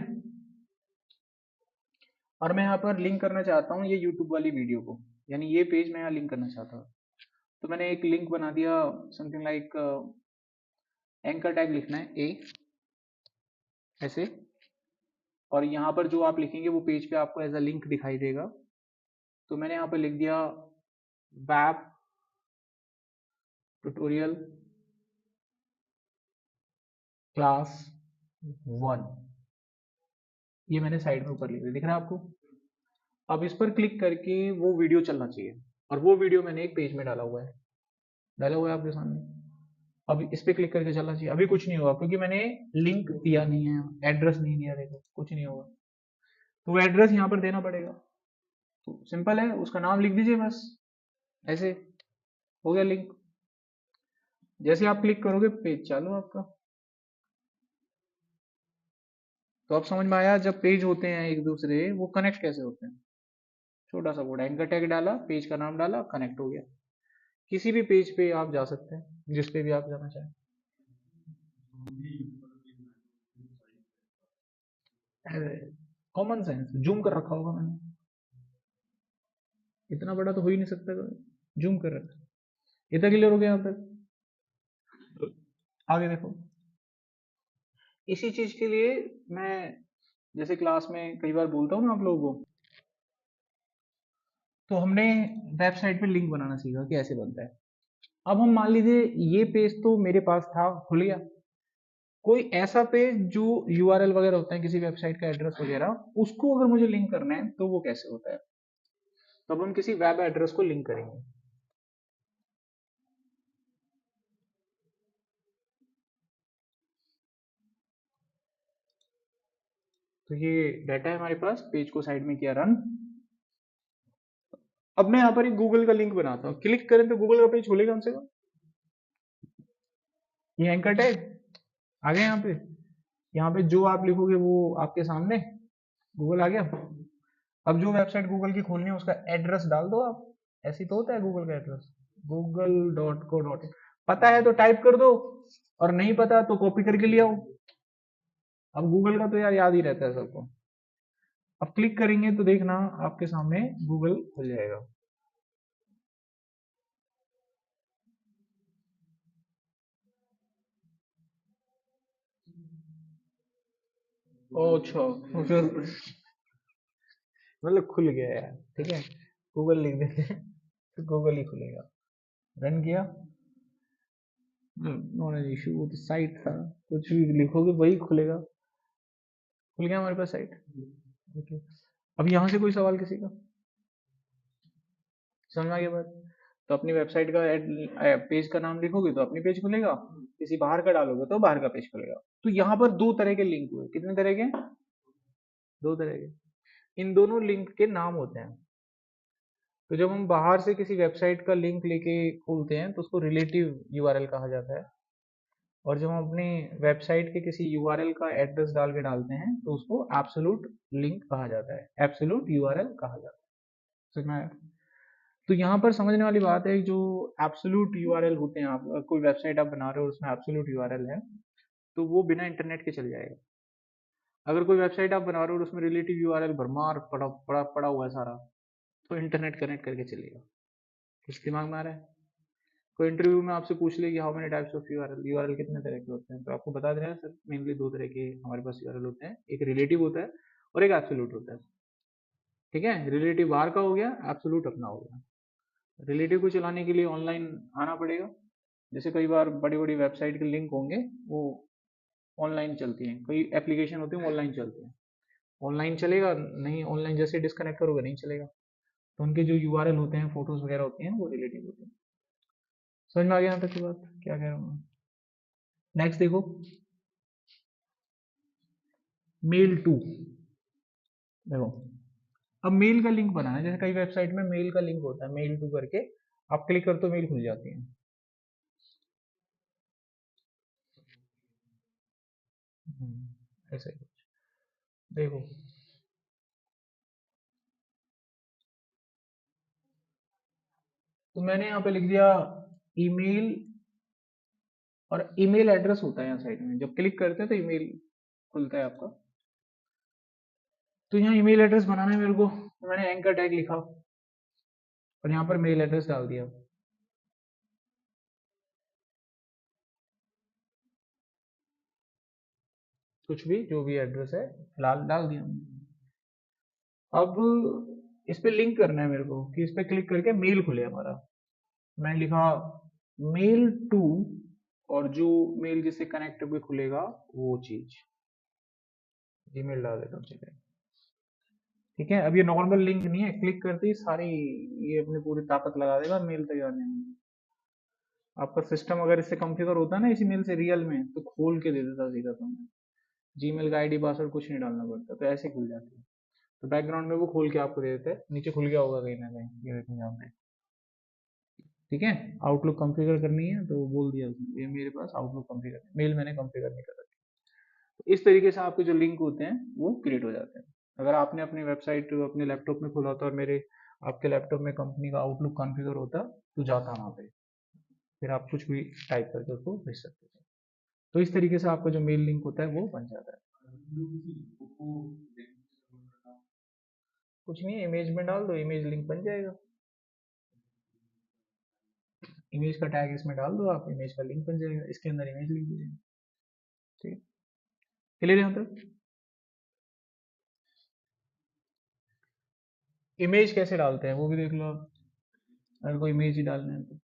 और मैं यहाँ पर लिंक करना चाहता हूँ ये यूट्यूब वाली वीडियो को, यानी ये पेज मैं यहाँ लिंक करना चाहता हूँ। तो मैंने एक लिंक बना दिया, समथिंग लाइक एंकर टैग लिखना है ए, ऐसे। और यहाँ पर जो आप लिखेंगे वो पेज पे आपको एज अ लिंक दिखाई देगा। तो मैंने यहाँ पर लिख दिया वेब ट्यूटोरियल क्लास 1, ये मैंने साइड में ऊपर लिख दिया, दिख रहा है आपको। अब इस पर क्लिक करके वो वीडियो चलना चाहिए, और वो वीडियो मैंने एक पेज में डाला हुआ है आपके सामने। अब इस पे क्लिक करके चलना चाहिए, अभी कुछ नहीं होगा क्योंकि मैंने लिंक दिया नहीं है, एड्रेस नहीं दिया, देखो कुछ नहीं होगा। तो वो एड्रेस यहाँ पर देना पड़ेगा। तो सिंपल है, उसका नाम लिख दीजिए बस, ऐसे हो गया लिंक। जैसे आप क्लिक करोगे पेज चालू आपका। तो अब समझ में आया, जब पेज होते हैं एक दूसरे वो कनेक्ट कैसे होते हैं। छोटा सा कोड, एंकर टैग डाला, पेज का नाम डाला, कनेक्ट हो गया। किसी भी पेज पे आप जा सकते हैं, जिस पे भी आप जाना चाहें। कॉमन सेंस, जूम कर रखा होगा मैंने, इतना बड़ा तो हो ही नहीं सकता, जूम कर रखा। इतना क्लियर हो गया यहाँ तक। आगे देखो, इसी चीज के लिए मैं जैसे क्लास में कई बार बोलता हूँ ना आप लोगों को, तो हमने वेबसाइट पे लिंक बनाना सीखा कि ऐसे बनता है। अब हम मान लीजिए ये पेज तो मेरे पास था, खुल गया। कोई ऐसा पेज जो यूआरएल वगैरह होता है किसी वेबसाइट का एड्रेस वगैरह, उसको अगर मुझे लिंक करना है तो वो कैसे होता है। तो अब हम किसी वेब एड्रेस को लिंक करेंगे। तो ये डाटा है हमारे पास, पेज को साइड में किया रन। अब मैं यहाँ पर एक गूगल का लिंक बनाता हूँ, क्लिक करें तो गूगल का पेज खुलेगा हमसे। ये एंकर टैग आ गया यहाँ पे, यहाँ पे जो आप लिखोगे वो आपके सामने गूगल आ गया। अब जो वेबसाइट गूगल की खोलनी है उसका एड्रेस डाल दो आप, ऐसी तो होता है गूगल का एड्रेस, google.co.in। पता है तो टाइप कर दो, और नहीं पता तो कॉपी करके ले आओ। अब गूगल का तो यार याद ही रहता है सबको। अब क्लिक करेंगे तो देखना आपके सामने गूगल खुल जाएगा। अच्छा, फिर मतलब खुल गया यार, ठीक है। गूगल लिख देते हैं तो गूगल ही खुलेगा। रन किया, नॉट एन इशू, वो तो साइट था, कुछ भी लिखोगे वही खुलेगा। खुल गया हमारे पास साइट। ओके, अब यहाँ से कोई सवाल किसी का, समझ में आ गया बात। तो अपनी वेबसाइट का पेज का नाम लिखोगे तो अपनी पेज खुलेगा, किसी बाहर का डालोगे तो बाहर का पेज खुलेगा। तो यहाँ पर दो तरह के लिंक हुए, कितने तरह के, दो तरह के। इन दोनों लिंक के नाम होते हैं। तो जब हम बाहर से किसी वेबसाइट का लिंक लेके खोलते हैं तो उसको रिलेटिव यूआरएल कहा जाता है, और जब हम अपनी वेबसाइट के किसी यूआरएल का एड्रेस डाल के डालते हैं तो उसको एब्सोल्यूट लिंक कहा जाता है, एब्सोल्यूट यूआरएल कहा जाता है। समझ में आया? तो यहाँ पर समझने वाली बात है, जो एब्सोल्यूट यूआरएल होते हैं, आप कोई वेबसाइट आप बना रहे हो उसमें एब्सोल्यूट यूआरएल है तो वो बिना इंटरनेट के चल जाएगा। अगर कोई वेबसाइट आप बना रहे हो और उसमें रिलेटिव यूआरएल भरमार पड़ा पड़ा पड़ा हुआ है सारा, तो इंटरनेट कनेक्ट करके चलेगा। कुछ दिमाग में आ रहा है? कोई इंटरव्यू में आपसे पूछ ले कि how many types of URL, URL कितने तरह के होते हैं, तो आपको बता देना है सर मेनली दो तरह के हमारे पास यूआरएल होते हैं, एक रिलेटिव होता है और एक एब्सोल्यूट होता है। ठीक है, रिलेटिव बाहर का हो गया, एब्सोल्यूट अपना हो गया। रिलेटिव को चलाने के लिए ऑनलाइन आना पड़ेगा। जैसे कई बार बड़ी बड़ी वेबसाइट के लिंक होंगे, वो ऑनलाइन चलती हैं, कई एप्लीकेशन होती हैं ऑनलाइन चलती हैं। ऑनलाइन चलेगा नहीं, ऑनलाइन जैसे डिस्कनेक्ट करोगे नहीं चलेगा। तो उनके जो यूआरएल होते हैं, फोटोज वगैरह होती हैं, वो रिलेटिव होते हैं। समझ में आ गया यहाँ तक की बात, क्या कह रहा हूँ? नेक्स्ट देखो, मेल टू। देखो, अब मेल का लिंक बनाना है। जैसे कई वेबसाइट में मेल का लिंक होता है, मेल टू करके आप क्लिक कर तो मेल खुल जाती है। ऐसा ही कुछ। देखो, तो मैंने यहाँ पे लिख दिया ईमेल, और ईमेल एड्रेस होता है यहाँ साइड में, जब क्लिक करते हैं तो ईमेल खुलता है आपका। तो यहाँ ईमेल एड्रेस बनाना है मेरे को, तो मैंने एंकर टैग लिखा और यहाँ पर मेल एड्रेस डाल दिया। कुछ भी, जो भी एड्रेस है फिलहाल डाल दिया अब इस पे लिंक करना है मेरे को, कि इस पे क्लिक करके मेल खुले हमारा। मैंने लिखा मेल टू, और जो मेल जिससे कनेक्ट भी खुलेगा वो चीज, जीमेल डाल देता हूँ। ठीक है, अब ये नॉर्मल लिंक नहीं है, क्लिक करते ही सारी ये अपनी पूरी ताकत लगा देगा मेल तक जाने में। आपका सिस्टम अगर इससे कॉन्फ़िगर होता ना इसी मेल से रियल में, तो खोल के दे देता सीधा तुम्हें। जीमेल का आईडी पासवर्ड कुछ नहीं डालना पड़ता, तो ऐसे खुल जाती है। तो बैकग्राउंड में वो खोल के आपको दे देता है, नीचे खुल गया होगा कहीं ना कहीं, ये देखो यहाँ पे। ठीक है, आउटलुक कॉन्फ़िगर करनी है तो बोल दिया उसने, ये मेरे पास आउटलुक कॉन्फ़िगर, मेल मैंने कॉन्फ़िगर नहीं कर रखी। तो इस तरीके से आपके जो लिंक होते हैं वो क्रिएट हो जाते हैं। अगर आपने अपनी वेबसाइट अपने लैपटॉप में खोला होता और मेरे आपके लैपटॉप में कंपनी का आउटलुक कॉन्फ़िगर होता, तो जाता वहाँ पे, फिर आप कुछ भी टाइप करके उसको भेज सकते थे। तो इस तरीके से आपका जो मेल लिंक होता है वो बन जाता है। कुछ नहीं, इमेज में डाल दो, इमेज लिंक बन जाएगा। इमेज का टैग इसमें डाल दो आप, इमेज का लिंक बन जाएगा, इसके अंदर इमेज लिंक हो जाएगी। ठीक, क्लियर यहाँ तक? इमेज कैसे डालते हैं वो भी देख लो आप, अगर कोई इमेज ही डालना है तो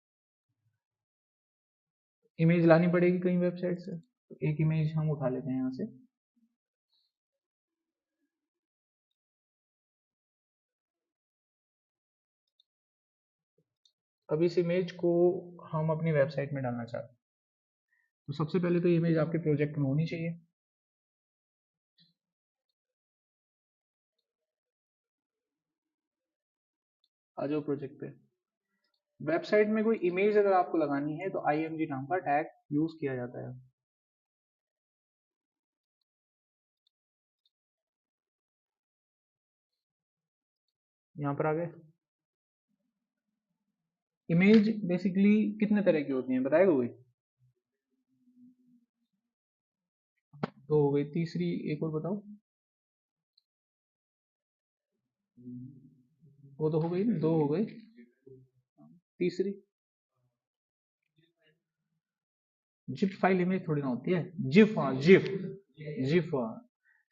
इमेज लानी पड़ेगी कहीं वेबसाइट से। तो एक इमेज हम उठा लेते हैं यहाँ से। अब इस इमेज को हम अपनी वेबसाइट में डालना चाहते हैं, तो सबसे पहले तो इमेज आपके प्रोजेक्ट में होनी चाहिए। आ जाओ प्रोजेक्ट पे। वेबसाइट में कोई इमेज अगर आपको लगानी है तो img नाम का टैग यूज किया जाता है। यहाँ पर आ गए। इमेज बेसिकली कितने तरह की होती हैं बताएगा कोई? दो हो गई, तीसरी एक और बताओ। वो तो हो गई ना, दो हो गई, तीसरी? जिप फाइल इमेज थोड़ी ना होती है, जिफ, हाँ जिफ, जिफ, हाँ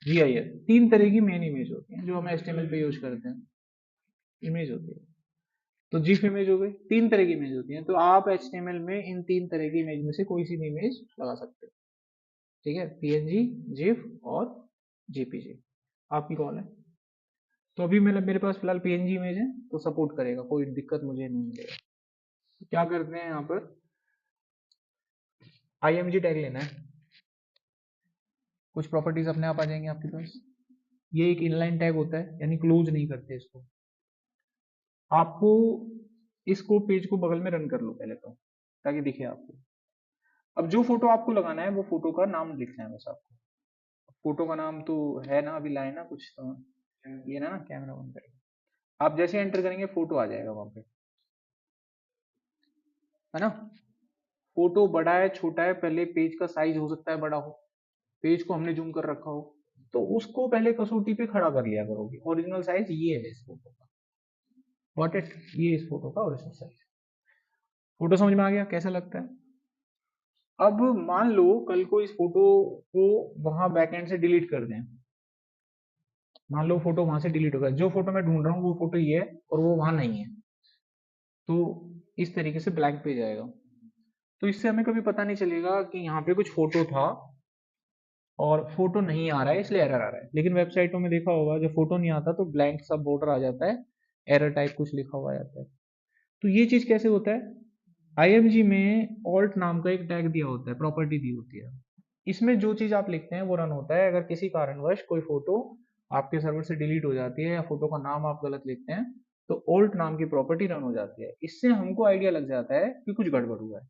GIF। तीन तरह की मेन इमेज होती हैं जो हम HTML पे यूज करते हैं, इमेज होती है। तो जिफ इमेज हो गई, तीन तरह की इमेज होती हैं, तो आप HTML में इन तीन तरह की इमेज में से कोई सी भी इमेज लगा सकते हो। ठीक है, PNG, जिफ और JPG, आपकी कॉल है। तो अभी मेरे पास फिलहाल PNG इमेज है, तो सपोर्ट करेगा, कोई दिक्कत मुझे नहीं मिलेगा। तो क्या करते हैं यहाँ पर, IMG टैग लेना है, कुछ प्रॉपर्टीज अपने आप आ जाएंगे आपके पास। ये एक इनलाइन टैग होता है, यानी क्लोज नहीं करते इसको। आपको इसको पेज को बगल में रन कर लो पहले तो, ताकि दिखे आपको। अब जो फोटो आपको लगाना है वो फोटो का नाम लिखना है बस आपको। फोटो का नाम तो है ना, अभी लाए ना कुछ तो, ये ना कैमरा बंद करेगा। आप जैसे एंटर करेंगे फोटो आ जाएगा वहां पे, है ना। फोटो बड़ा है छोटा है, पहले पेज का साइज हो सकता है बड़ा हो, पेज को हमने जूम कर रखा हो, तो उसको पहले कसौटी पे खड़ा कर लिया करोगे। ओरिजिनल साइज ये है इस फोटो का, गॉट इट, ये इस फोटो का ओरिजिनल साइज। फोटो समझ में आ गया कैसा लगता है? अब मान लो कल को इस फोटो को वहां बैकएंड से डिलीट कर दें, मान लो फोटो वहां से डिलीट हो गया, जो फोटो मैं ढूंढ रहा हूँ वो फोटो ये है और वो वहां नहीं है, तो इस तरीके से ब्लैंक पेज आएगा। तो इससे हमें कभी पता नहीं चलेगा कि यहाँ पे कुछ फोटो था और फोटो नहीं आ रहा है इसलिए एरर आ रहा है। लेकिन वेबसाइटों में देखा होगा जब फोटो नहीं आता तो ब्लैंक सा बॉर्डर आ जाता है, एरर टाइप कुछ लिखा हुआ आ जाता है। तो ये चीज कैसे होता है, आईएमजी में ऑल्ट नाम का एक टैग दिया होता है, प्रॉपर्टी दी होती है। इसमें जो चीज आप लिखते हैं वो रन होता है। अगर किसी कारणवश कोई फोटो आपके सर्वर से डिलीट हो जाती है या फोटो का नाम आप गलत लिखते हैं तो ओल्ट नाम की प्रॉपर्टी रन हो जाती है। इससे हमको आइडिया लग जाता है कि कुछ गड़बड़ हुआ है,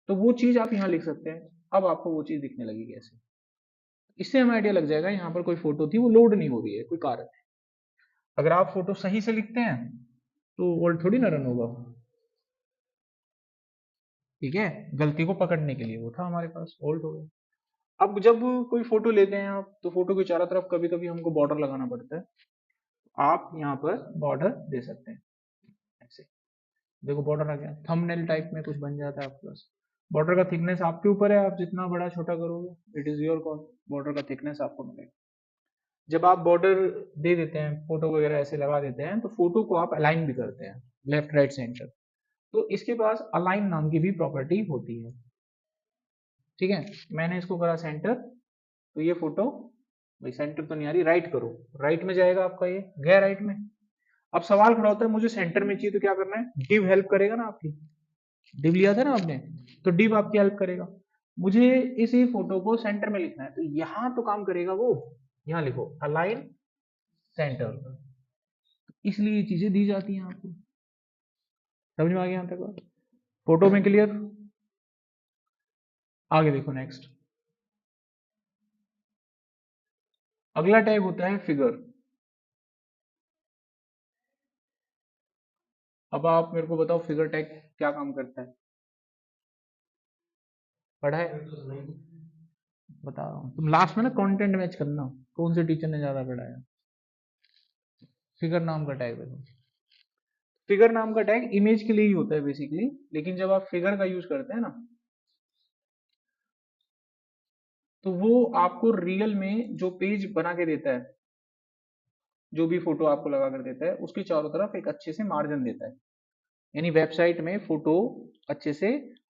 तो वो चीज आप यहाँ लिख सकते हैं। अब आपको वो चीज दिखने लगेगी ऐसे, इससे हमें आइडिया लग जाएगा यहाँ पर कोई फोटो थी वो लोड नहीं हो रही है, कोई कारण है। अगर आप फोटो सही से लिखते हैं तो ओल्ट थोड़ी ना रन होगा, ठीक है। गलती को पकड़ने के लिए वो था हमारे पास, ओल्ट हो गया। अब जब कोई फोटो लेते हैं आप तो फोटो के चारों तरफ कभी कभी हमको बॉर्डर लगाना पड़ता है। आप यहाँ पर बॉर्डर दे सकते हैं ऐसे, देखो बॉर्डर आ गया, थंबनेल टाइप में कुछ बन जाता है आपके पास। बॉर्डर का थिकनेस आपके ऊपर है, आप जितना बड़ा छोटा करोगे it is your call, border का थिकनेस आपको मिलेगा। जब आप बॉर्डर दे देते हैं, फोटो वगैरह ऐसे लगा देते हैं, तो फोटो को आप अलाइन भी करते हैं लेफ्ट राइट सेंटर। तो इसके पास अलाइन नाम की भी प्रॉपर्टी होती है, ठीक है। मैंने इसको करा सेंटर, तो ये फोटो भाई सेंटर तो नहीं आ रही, राइट करो, राइट में जाएगा आपका, ये गया राइट में। अब सवाल खड़ा होता है मुझे सेंटर में चाहिए तो क्या करना है, डिव हेल्प करेगा ना आपकी, डिव लिया था ना आपने, तो डिव आपकी हेल्प करेगा। मुझे इसी फोटो को सेंटर में लिखना है तो यहां तो काम करेगा वो, यहां लिखो अलाइन सेंटर, इसलिए ये चीजें दी जाती हैं आपको। समझ में आ गया यहां तक बात, फोटो में क्लियर। आगे देखो नेक्स्ट, अगला टैग होता है फिगर। अब आप मेरे को बताओ फिगर टैग क्या काम करता है, पढ़ा है, बता रहा हूँ। तुम लास्ट में ना कंटेंट मैच करना, कौन से टीचर ने ज्यादा पढ़ाया। फिगर नाम का टैग देखो, फिगर नाम का टैग इमेज के लिए ही होता है बेसिकली, लेकिन जब आप फिगर का यूज करते हैं ना तो वो आपको रियल में जो पेज बना के देता है, जो भी फोटो आपको लगा कर देता है उसके चारों तरफ एक अच्छे से मार्जिन देता है। यानी वेबसाइट में फोटो अच्छे से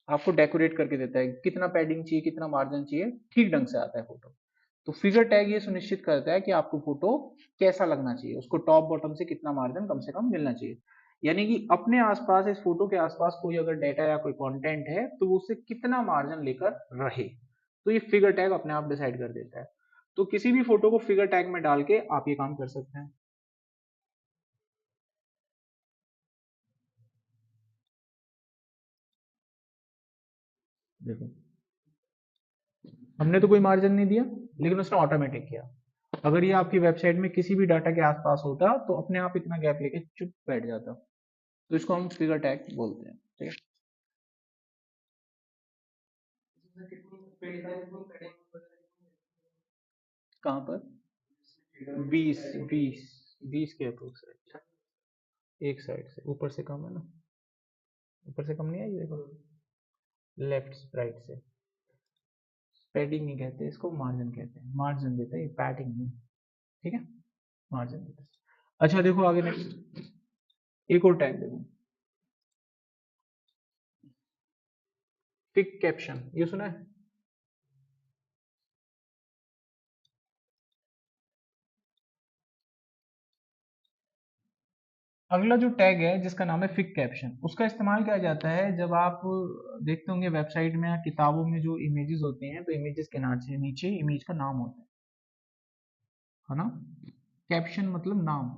आपको डेकोरेट करके देता है, कितना पैडिंग चाहिए कितना मार्जिन चाहिए, ठीक ढंग से आता है फोटो। तो फिगर टैग ये सुनिश्चित करता है कि आपको फोटो कैसा लगना चाहिए, उसको टॉप बॉटम से कितना मार्जिन कम से कम मिलना चाहिए। यानी कि अपने आसपास इस फोटो के आसपास कोई अगर डेटा या कोई कंटेंट है तो वो उससे कितना मार्जिन लेकर रहे, तो ये फिगर टैग अपने आप डिसाइड कर देता है। तो किसी भी फोटो को फिगर टैग में डाल के आप ये काम कर सकते हैं। देखो हमने तो कोई मार्जिन नहीं दिया लेकिन उसने ऑटोमेटिक किया। अगर ये आपकी वेबसाइट में किसी भी डाटा के आसपास होता तो अपने आप इतना गैप लेके चुप बैठ जाता, तो इसको हम फिगर टैग बोलते हैं, ठीक है। कहाँ पर, 20 के अप्रोक्स है, एक साइड से ऊपर से कम है ना, ऊपर से कम नहीं आई देखो, लेफ्ट राइट से। पैडिंग नहीं कहते इसको, मार्जिन कहते हैं, मार्जिन देते हैं, पैडिंग नहीं, ठीक है, मार्जिन देते हैं। अच्छा देखो आगे नेक्स्ट, एक और टैग देखो, पिक कैप्शन, ये सुना है। अगला जो टैग है जिसका नाम है फिक कैप्शन, उसका इस्तेमाल किया जाता है जब आप देखते होंगे वेबसाइट में या किताबों में जो इमेजेस होते हैं, तो इमेजेस के नीचे इमेज का नाम होता है ना, कैप्शन मतलब नाम।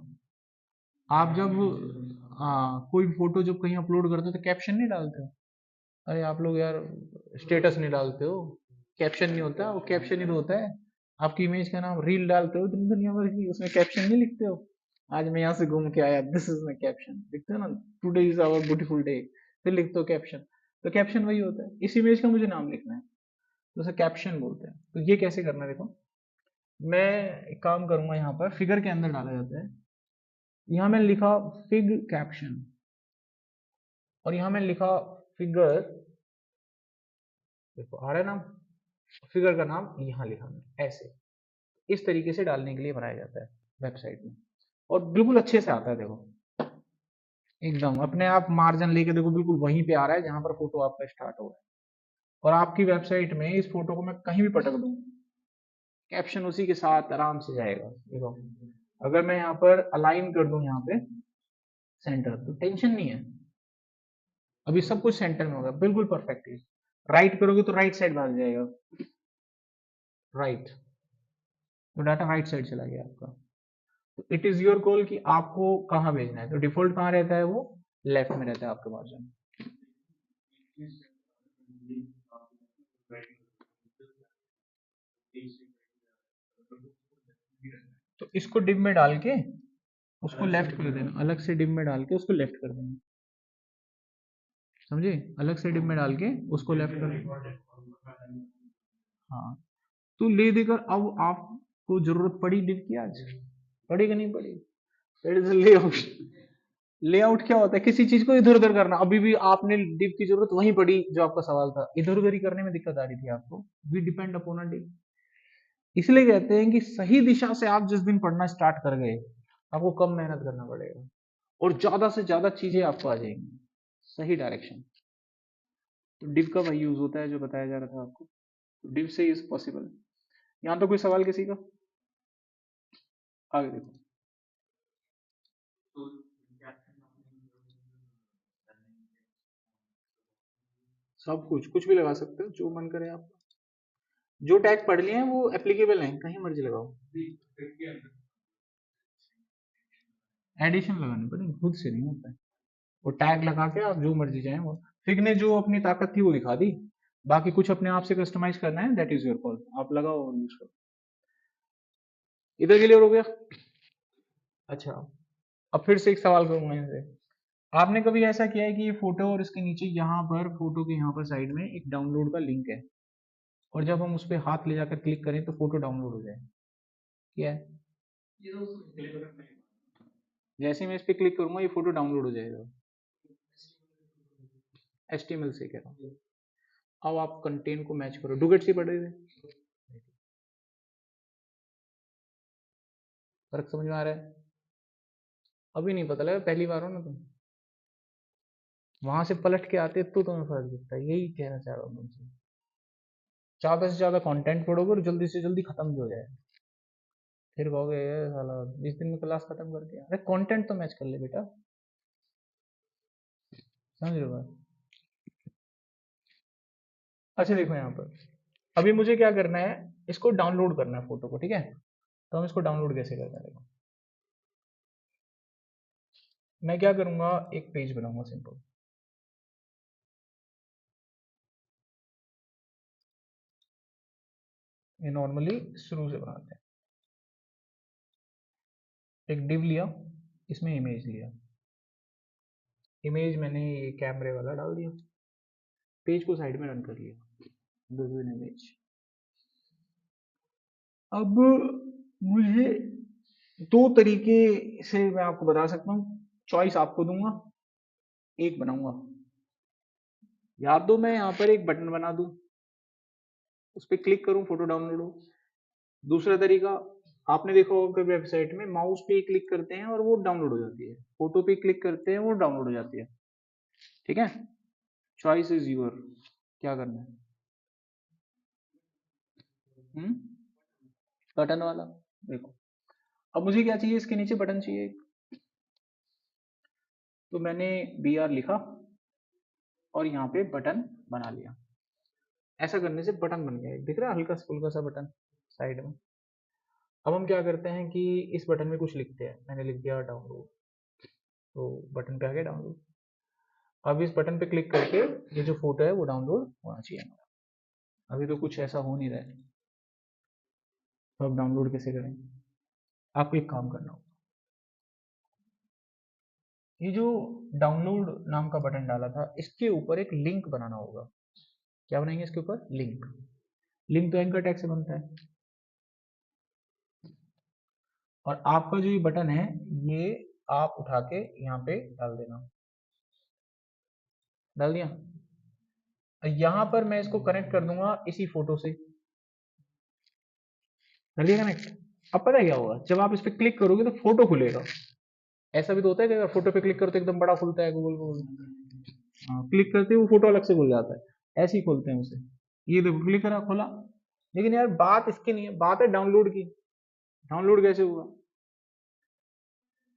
आप जब कोई फोटो जब कहीं अपलोड करते हो तो कैप्शन नहीं डालते हो, अरे आप लोग यार स्टेटस नहीं डालते हो, कैप्शन नहीं होता, वो कैप्शन ही तो होता है। आपकी इमेज का नाम रील डालते हो दिन दुनिया भर की, उसमें कैप्शन नहीं लिखते हो, आज मैं यहाँ से घूम के आया दिस इज माई कैप्शन लिखते हो ना, today is our beautiful day, फिर लिखते हो कैप्शन। तो कैप्शन वही होता है, इस इमेज का मुझे नाम लिखना है तो उसे कैप्शन बोलते हैं। तो ये कैसे करना है देखो, मैं एक काम करूंगा, यहाँ पर फिगर के अंदर डाला जाता है, यहाँ मैंने लिखा फिग कैप्शन और यहाँ मैंने लिखा फिगर, देखो आ रहा है नाम, फिगर का नाम यहाँ लिखा मैंने ऐसे, इस तरीके से डालने के लिए बनाया जाता है वेबसाइट में, और बिल्कुल अच्छे से आता है। देखो एकदम अपने आप मार्जिन लेके देखो, बिल्कुल वहीं पे आ रहा है जहां पर फोटो आपका स्टार्ट हो रहा है। और आपकी वेबसाइट में इस फोटो को मैं कहीं भी पटक दूं, कैप्शन उसी के साथ आराम से जाएगा। देखो अगर मैं यहाँ पर अलाइन कर दूं यहाँ पे सेंटर, तो टेंशन नहीं है, अभी सब कुछ सेंटर में होगा बिल्कुल परफेक्टली। राइट करोगे तो राइट साइड भाग जाएगा, राइट, तो डाटा राइट साइड चला गया आपका। तो इट इज योर कॉल कि आपको कहाँ भेजना है। तो डिफॉल्ट कहाँ रहता है, वो लेफ्ट में रहता है आपके मार्जिन। तो इसको डिप में डाल के उसको लेफ्ट कर देना, अलग से डिप में डाल के उसको लेफ्ट कर देना, समझे, अलग से डिप में डाल के उसको लेफ्ट कर देना। हाँ, तो ले देकर अब आपको जरूरत पड़ी डिप की, आज पड़ी कि नहीं पड़ी। It is layout. लेआउट क्या होता है, किसी चीज को इधर उधर करना। अभी भी आपने डिप की जरूरत वहीं पड़ी, जो आपका सवाल था, इधर उधर ही करने में दिक्कत आ रही थी आपको। We depend upon a dip. इसलिए कहते हैं कि सही दिशा से आप जिस दिन पढ़ना स्टार्ट कर गए, आपको कम मेहनत करना पड़ेगा और ज्यादा से ज्यादा चीजें आपको आ जाएंगी, सही डायरेक्शन। तो डिव का वही यूज होता है जो बताया जा रहा था आपको। डिव से इज पॉसिबल। यहाँ तो कोई सवाल किसी का, आगे देखो। सब कुछ, कुछ भी लगा सकते हो जो मन करे आप। जो टैग पढ़ लिए हैं वो एप्लीकेबल है, कहीं मर्जी लगाओ। एडिशन लगाने पड़ेंगे, खुद से नहीं होता है। वो टैग लगा के आप जो मर्जी चाहें वो। फिग ने जो अपनी ताकत थी वो दिखा दी, बाकी कुछ अपने आप से कस्टमाइज करना है, दैट इज योर कॉल, आप लगाओ और यूज करो। इधर क्लियर हो गया। अच्छा, अब फिर से एक सवाल करूंगा इनसे। आपने कभी ऐसा किया है कि ये फोटो और इसके नीचे यहाँ पर, फोटो के यहाँ पर साइड में एक डाउनलोड का लिंक है, और जब हम उस पर हाथ ले जाकर क्लिक करें तो फोटो डाउनलोड हो जाए, क्या है। जैसे ही मैं इस पर क्लिक करूंगा ये फोटो डाउनलोड हो जाएगा। HTML से कह रहा हूँ। अब आप कंटेंट को मैच करो, डुगेट से पढ़े थे, फर्क समझ में आ रहा है। अभी नहीं पता लगा, पहली बार हो ना तुम, वहां से पलट के आते तो तुम्हें फर्क दिखता है, यही कहना चाह रहा हूँ तुमसे। ज्यादा से ज्यादा कंटेंट पढ़ोगे और जल्दी से जल्दी खत्म भी हो जाए, फिर कहोगे ये साला 20 दिन में क्लास खत्म कर दिया। अरे कंटेंट तो मैच कर ले बेटा, समझ रहे हो बात। अच्छा देखो यहाँ पर, अभी मुझे क्या करना है, इसको डाउनलोड करना है फोटो को, ठीक है। तो हम इसको डाउनलोड कैसे करते हैं, देखो मैं क्या करूंगा, एक पेज बनाऊंगा सिंपल। ये नॉर्मली शुरू से बनाते हैं। एक डिव लिया, इसमें इमेज लिया, इमेज मैंने ये कैमरे वाला डाल दिया, पेज को साइड में रन कर लिया, दिस इज एन इमेज। अब मुझे दो तरीके से मैं आपको बता सकता हूँ, चॉइस आपको दूंगा, एक बनाऊंगा। या तो मैं यहाँ पर एक बटन बना दूं, उस पर क्लिक करूं, फोटो डाउनलोड हो। दूसरा तरीका, आपने देखा होगा वेबसाइट में माउस पे क्लिक करते हैं और वो डाउनलोड हो जाती है, फोटो पे क्लिक करते हैं वो डाउनलोड हो जाती है, ठीक है। चॉइस इज यूर, क्या करना है। हम्म, बटन वाला, देखो अब मुझे क्या चाहिए, इसके नीचे बटन चाहिए। तो मैंने BR लिखा और यहाँ पे बटन बना लिया। ऐसा करने से बटन बन गया, दिख रहा है हल्का फुल्का सा बटन साइड में। अब हम क्या करते हैं कि इस बटन में कुछ लिखते हैं, मैंने लिख दिया डाउनलोड, तो बटन पे आ गया डाउनलोड। अब इस बटन पे क्लिक करके ये जो फोटो है वो डाउनलोड होना चाहिए हमारा। अभी तो कुछ ऐसा हो नहीं रहा है, तो अब डाउनलोड कैसे करें। आपको एक काम करना होगा, ये जो डाउनलोड नाम का बटन डाला था इसके ऊपर एक लिंक बनाना होगा। क्या बनाएंगे इसके ऊपर, लिंक। लिंक तो एंकर टैग से बनता है। और आपका जो ये बटन है, ये आप उठा के यहाँ पे डाल देना, डाल दिया। यहाँ पर मैं इसको कनेक्ट कर दूंगा इसी फोटो से, कर लिया कनेक्ट। अब पता है क्या होगा, जब आप इस पर क्लिक करोगे तो फोटो खुलेगा। ऐसा भी तो होता है कि अगर फोटो पे क्लिक करते एकदम बड़ा खुलता है गूगल गूगल, हाँ क्लिक करते ही वो फोटो अलग से खुल जाता है, ऐसे ही खोलते हैं उसे। ये देखो क्लिक करा खोला। लेकिन यार बात इसकी नहीं है, बात है डाउनलोड की। डाउनलोड कैसे हुआ?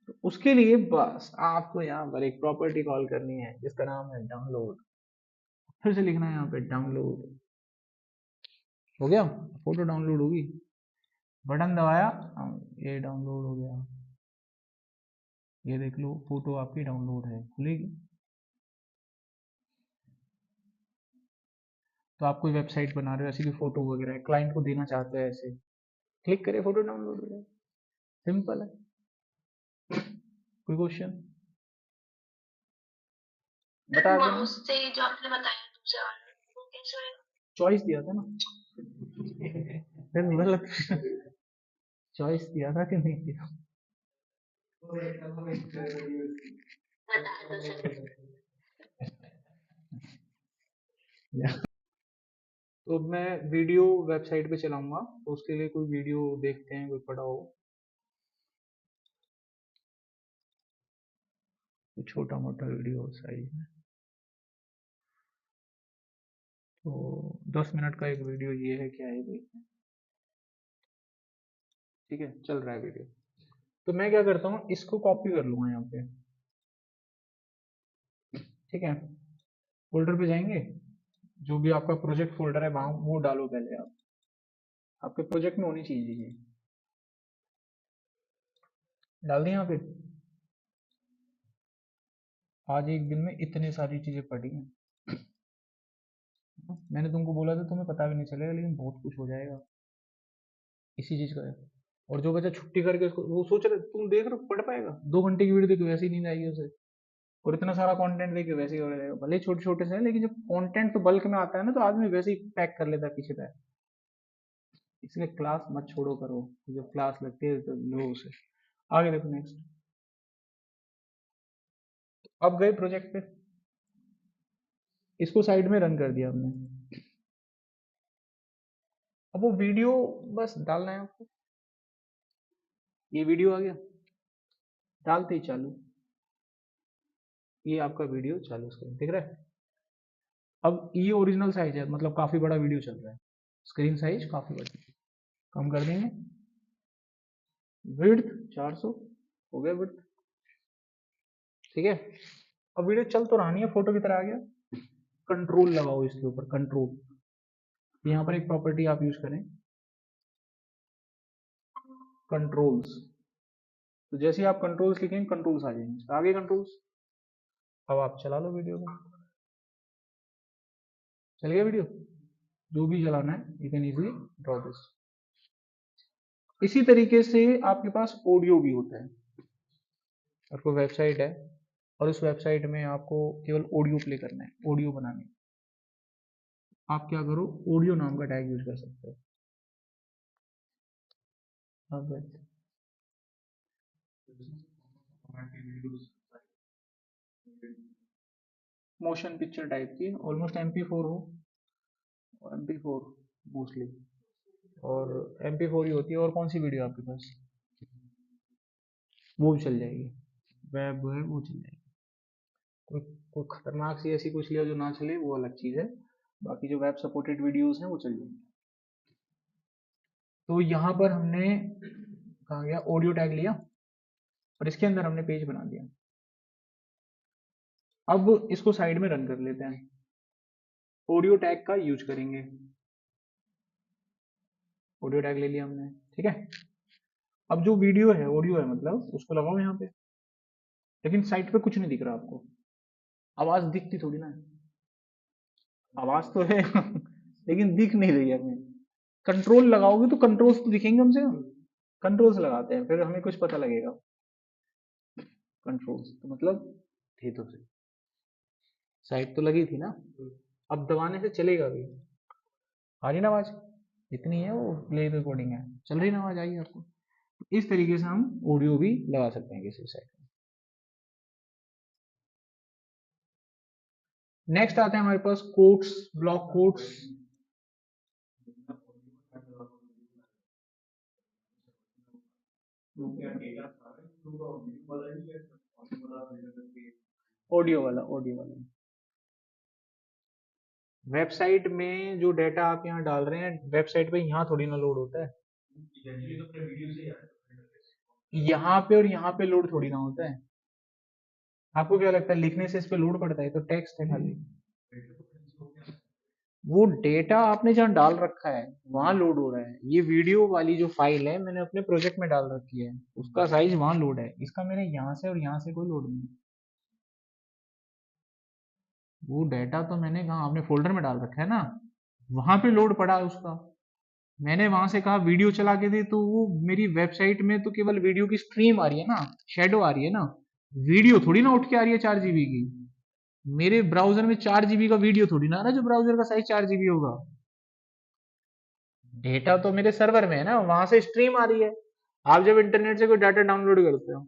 तो उसके लिए बस आपको यहाँ पर एक प्रॉपर्टी कॉल करनी है जिसका नाम है डाउनलोड। फिर से लिखना है यहाँ पे डाउनलोड। हो गया, फोटो डाउनलोड होगी। बटन दबाया, ये डाउनलोड हो गया। ये देख लो फोटो आपकी डाउनलोड है, खुलेगी। तो आप कोई वेबसाइट बना रहे हो, ऐसी कोई फोटो वगैरह क्लाइंट को देना चाहते हैं, ऐसे क्लिक करिए फोटो डाउनलोड हो जाए। सिंपल है। कोई क्वेश्चन बता देना। उससे जो आपने बताया दूसरा वाला, वो कैसे होएगा? चॉइस दिया था ना। फिर गलत चॉइस दिया था कि नहीं दिया? तो मैं वीडियो वेबसाइट पे चलाऊंगा, तो उसके लिए कोई वीडियो देखते हैं, कोई पड़ा हो, छोटा मोटा वीडियो साइज में। तो 10 मिनट का एक वीडियो ये है, क्या है देखते हैं। ठीक है, चल रहा है वीडियो। तो मैं क्या करता हूँ, इसको कॉपी कर लूंगा यहाँ पे। ठीक है, फोल्डर पे जाएंगे, जो भी आपका प्रोजेक्ट फोल्डर है वहां वो डालो पहले आप। आपके प्रोजेक्ट में होनी चाहिए ये, डाल दिया यहाँ पे। आज एक दिन में इतनी सारी चीजें पड़ी हैं, मैंने तुमको बोला था तुम्हें पता भी नहीं चलेगा, लेकिन बहुत कुछ हो जाएगा इसी चीज का। और जो बच्चा छुट्टी करके उसको वो सोच रहे, तुम देख रहे हो पढ़ पाएगा? 2 घंटे की वीडियो देख के वैसे ही नींद आएगी उसे। और इतना सारा कंटेंट देख के वैसे ही हो जाएगा, भले ही छोटे छोटे से है, लेकिन जब कंटेंट तो बल्क में आता है ना, तो आदमी वैसे ही पैक कर लेता है पीछे पैक। इसलिए क्लास मत छोड़ो करो, जब क्लास लगती है तो लो उसे। आगे देखो नेक्स्ट। अब गए प्रोजेक्ट पे, इसको साइड में रन कर दिया हमने। अब वो वीडियो बस डालना है आपको। ये वीडियो आ गया, डालते ही चालू। ये आपका वीडियो चालू स्क्रीन दिख रहा है। अब ये ओरिजिनल साइज है, मतलब काफी बड़ा वीडियो चल रहा है, स्क्रीन साइज काफी बड़ा। कम कर देंगे, विड्थ 400 हो गया विड्थ। ठीक है, अब वीडियो चल तो रहा नहीं है, फोटो की तरह आ गया। कंट्रोल लगाओ इसके ऊपर, कंट्रोल। यहाँ पर एक प्रॉपर्टी आप यूज करें, कंट्रोल्स। तो जैसे ही आप कंट्रोल्स लिखेंगे कंट्रोल्स आ जाएंगे, आगे कंट्रोल्स। अब आप चला लो वीडियो को, चल गया वीडियो। जो भी चलाना है you can easily draw this. इसी तरीके से आपके पास ऑडियो भी होता है। आपको वेबसाइट है और उस वेबसाइट में आपको केवल ऑडियो प्ले करना है, ऑडियो बनानी है। आप क्या करो, ऑडियो नाम का टैग यूज कर सकते हो। अब मोशन पिक्चर टाइप की, ऑलमोस्ट MP4 हो, MP4 मोस्टली। और MP4 ही होती है। और कौन सी वीडियो आपके पास? वो भी चल जाएगी, वेब है वो चल जाएगी। कोई कोई खतरनाक सी ऐसी कुछ लिया जो ना चले वो अलग चीज है, बाकी जो वेब सपोर्टेड वीडियोस हैं वो चल जाएंगी। तो यहाँ पर हमने कहा गया ऑडियो टैग लिया, और इसके अंदर हमने पेज बना दिया। अब इसको साइड में रन कर लेते हैं, ऑडियो टैग का यूज करेंगे। ऑडियो टैग ले लिया हमने, ठीक है। अब जो वीडियो है ऑडियो है, मतलब उसको लगाओ यहाँ पे। लेकिन साइट पे कुछ नहीं दिख रहा आपको, आवाज दिखती थोड़ी ना है। आवाज तो है लेकिन दिख नहीं रही है हमें। कंट्रोल लगाओगे तो कंट्रोल्स तो दिखेंगे हमसे। कंट्रोल्स लगाते हैं फिर हमें कुछ पता लगेगा। कंट्रोल्स तो मतलब थे तो सही, साइट तो लगी थी ना। अब दबाने से चलेगा भी। आ रही ना आवाज? इतनी है वो प्ले रिकॉर्डिंग है, चल रही ना आवाज, आई आपको? इस तरीके से हम ऑडियो भी लगा सकते हैं किसी साइट में। नेक्स्ट आते हैं हमारे पास कोट्स, ब्लॉक कोट्स। ऑडियो वाला वेबसाइट में जो डेटा आप यहाँ डाल रहे हैं वेबसाइट पे यहाँ थोड़ी ना लोड होता है, यहाँ पे और यहाँ पे लोड थोड़ी ना होता है। आपको क्या लगता है लिखने से इस पे लोड पड़ता है? तो टेक्स्ट है खाली। वो डेटा आपने जहाँ डाल रखा है वहां लोड हो रहा है। ये वीडियो वाली जो फाइल है मैंने अपने प्रोजेक्ट में डाल रखी है, उसका साइज वहां लोड है, इसका मेरे यहाँ से और यहाँ से कोई लोड नहीं है। वो डेटा तो मैंने कहा अपने फोल्डर में डाल रखा है ना, वहां पे लोड पड़ा है उसका। मैंने वहां से कहा वीडियो चला के दे, तो वो मेरी वेबसाइट में तो केवल वीडियो की स्ट्रीम आ रही है ना, शेडो आ रही है ना, वीडियो थोड़ी ना उठ के आ रही है 4 GB की। मेरे ब्राउजर में 4 GB का वीडियो थोड़ी ना आ रहा है जो ब्राउजर का साइज 4 GB होगा। डेटा तो मेरे सर्वर में है ना, वहां से स्ट्रीम आ रही है। आप जब इंटरनेट से कोई डाटा डाउनलोड करते हो,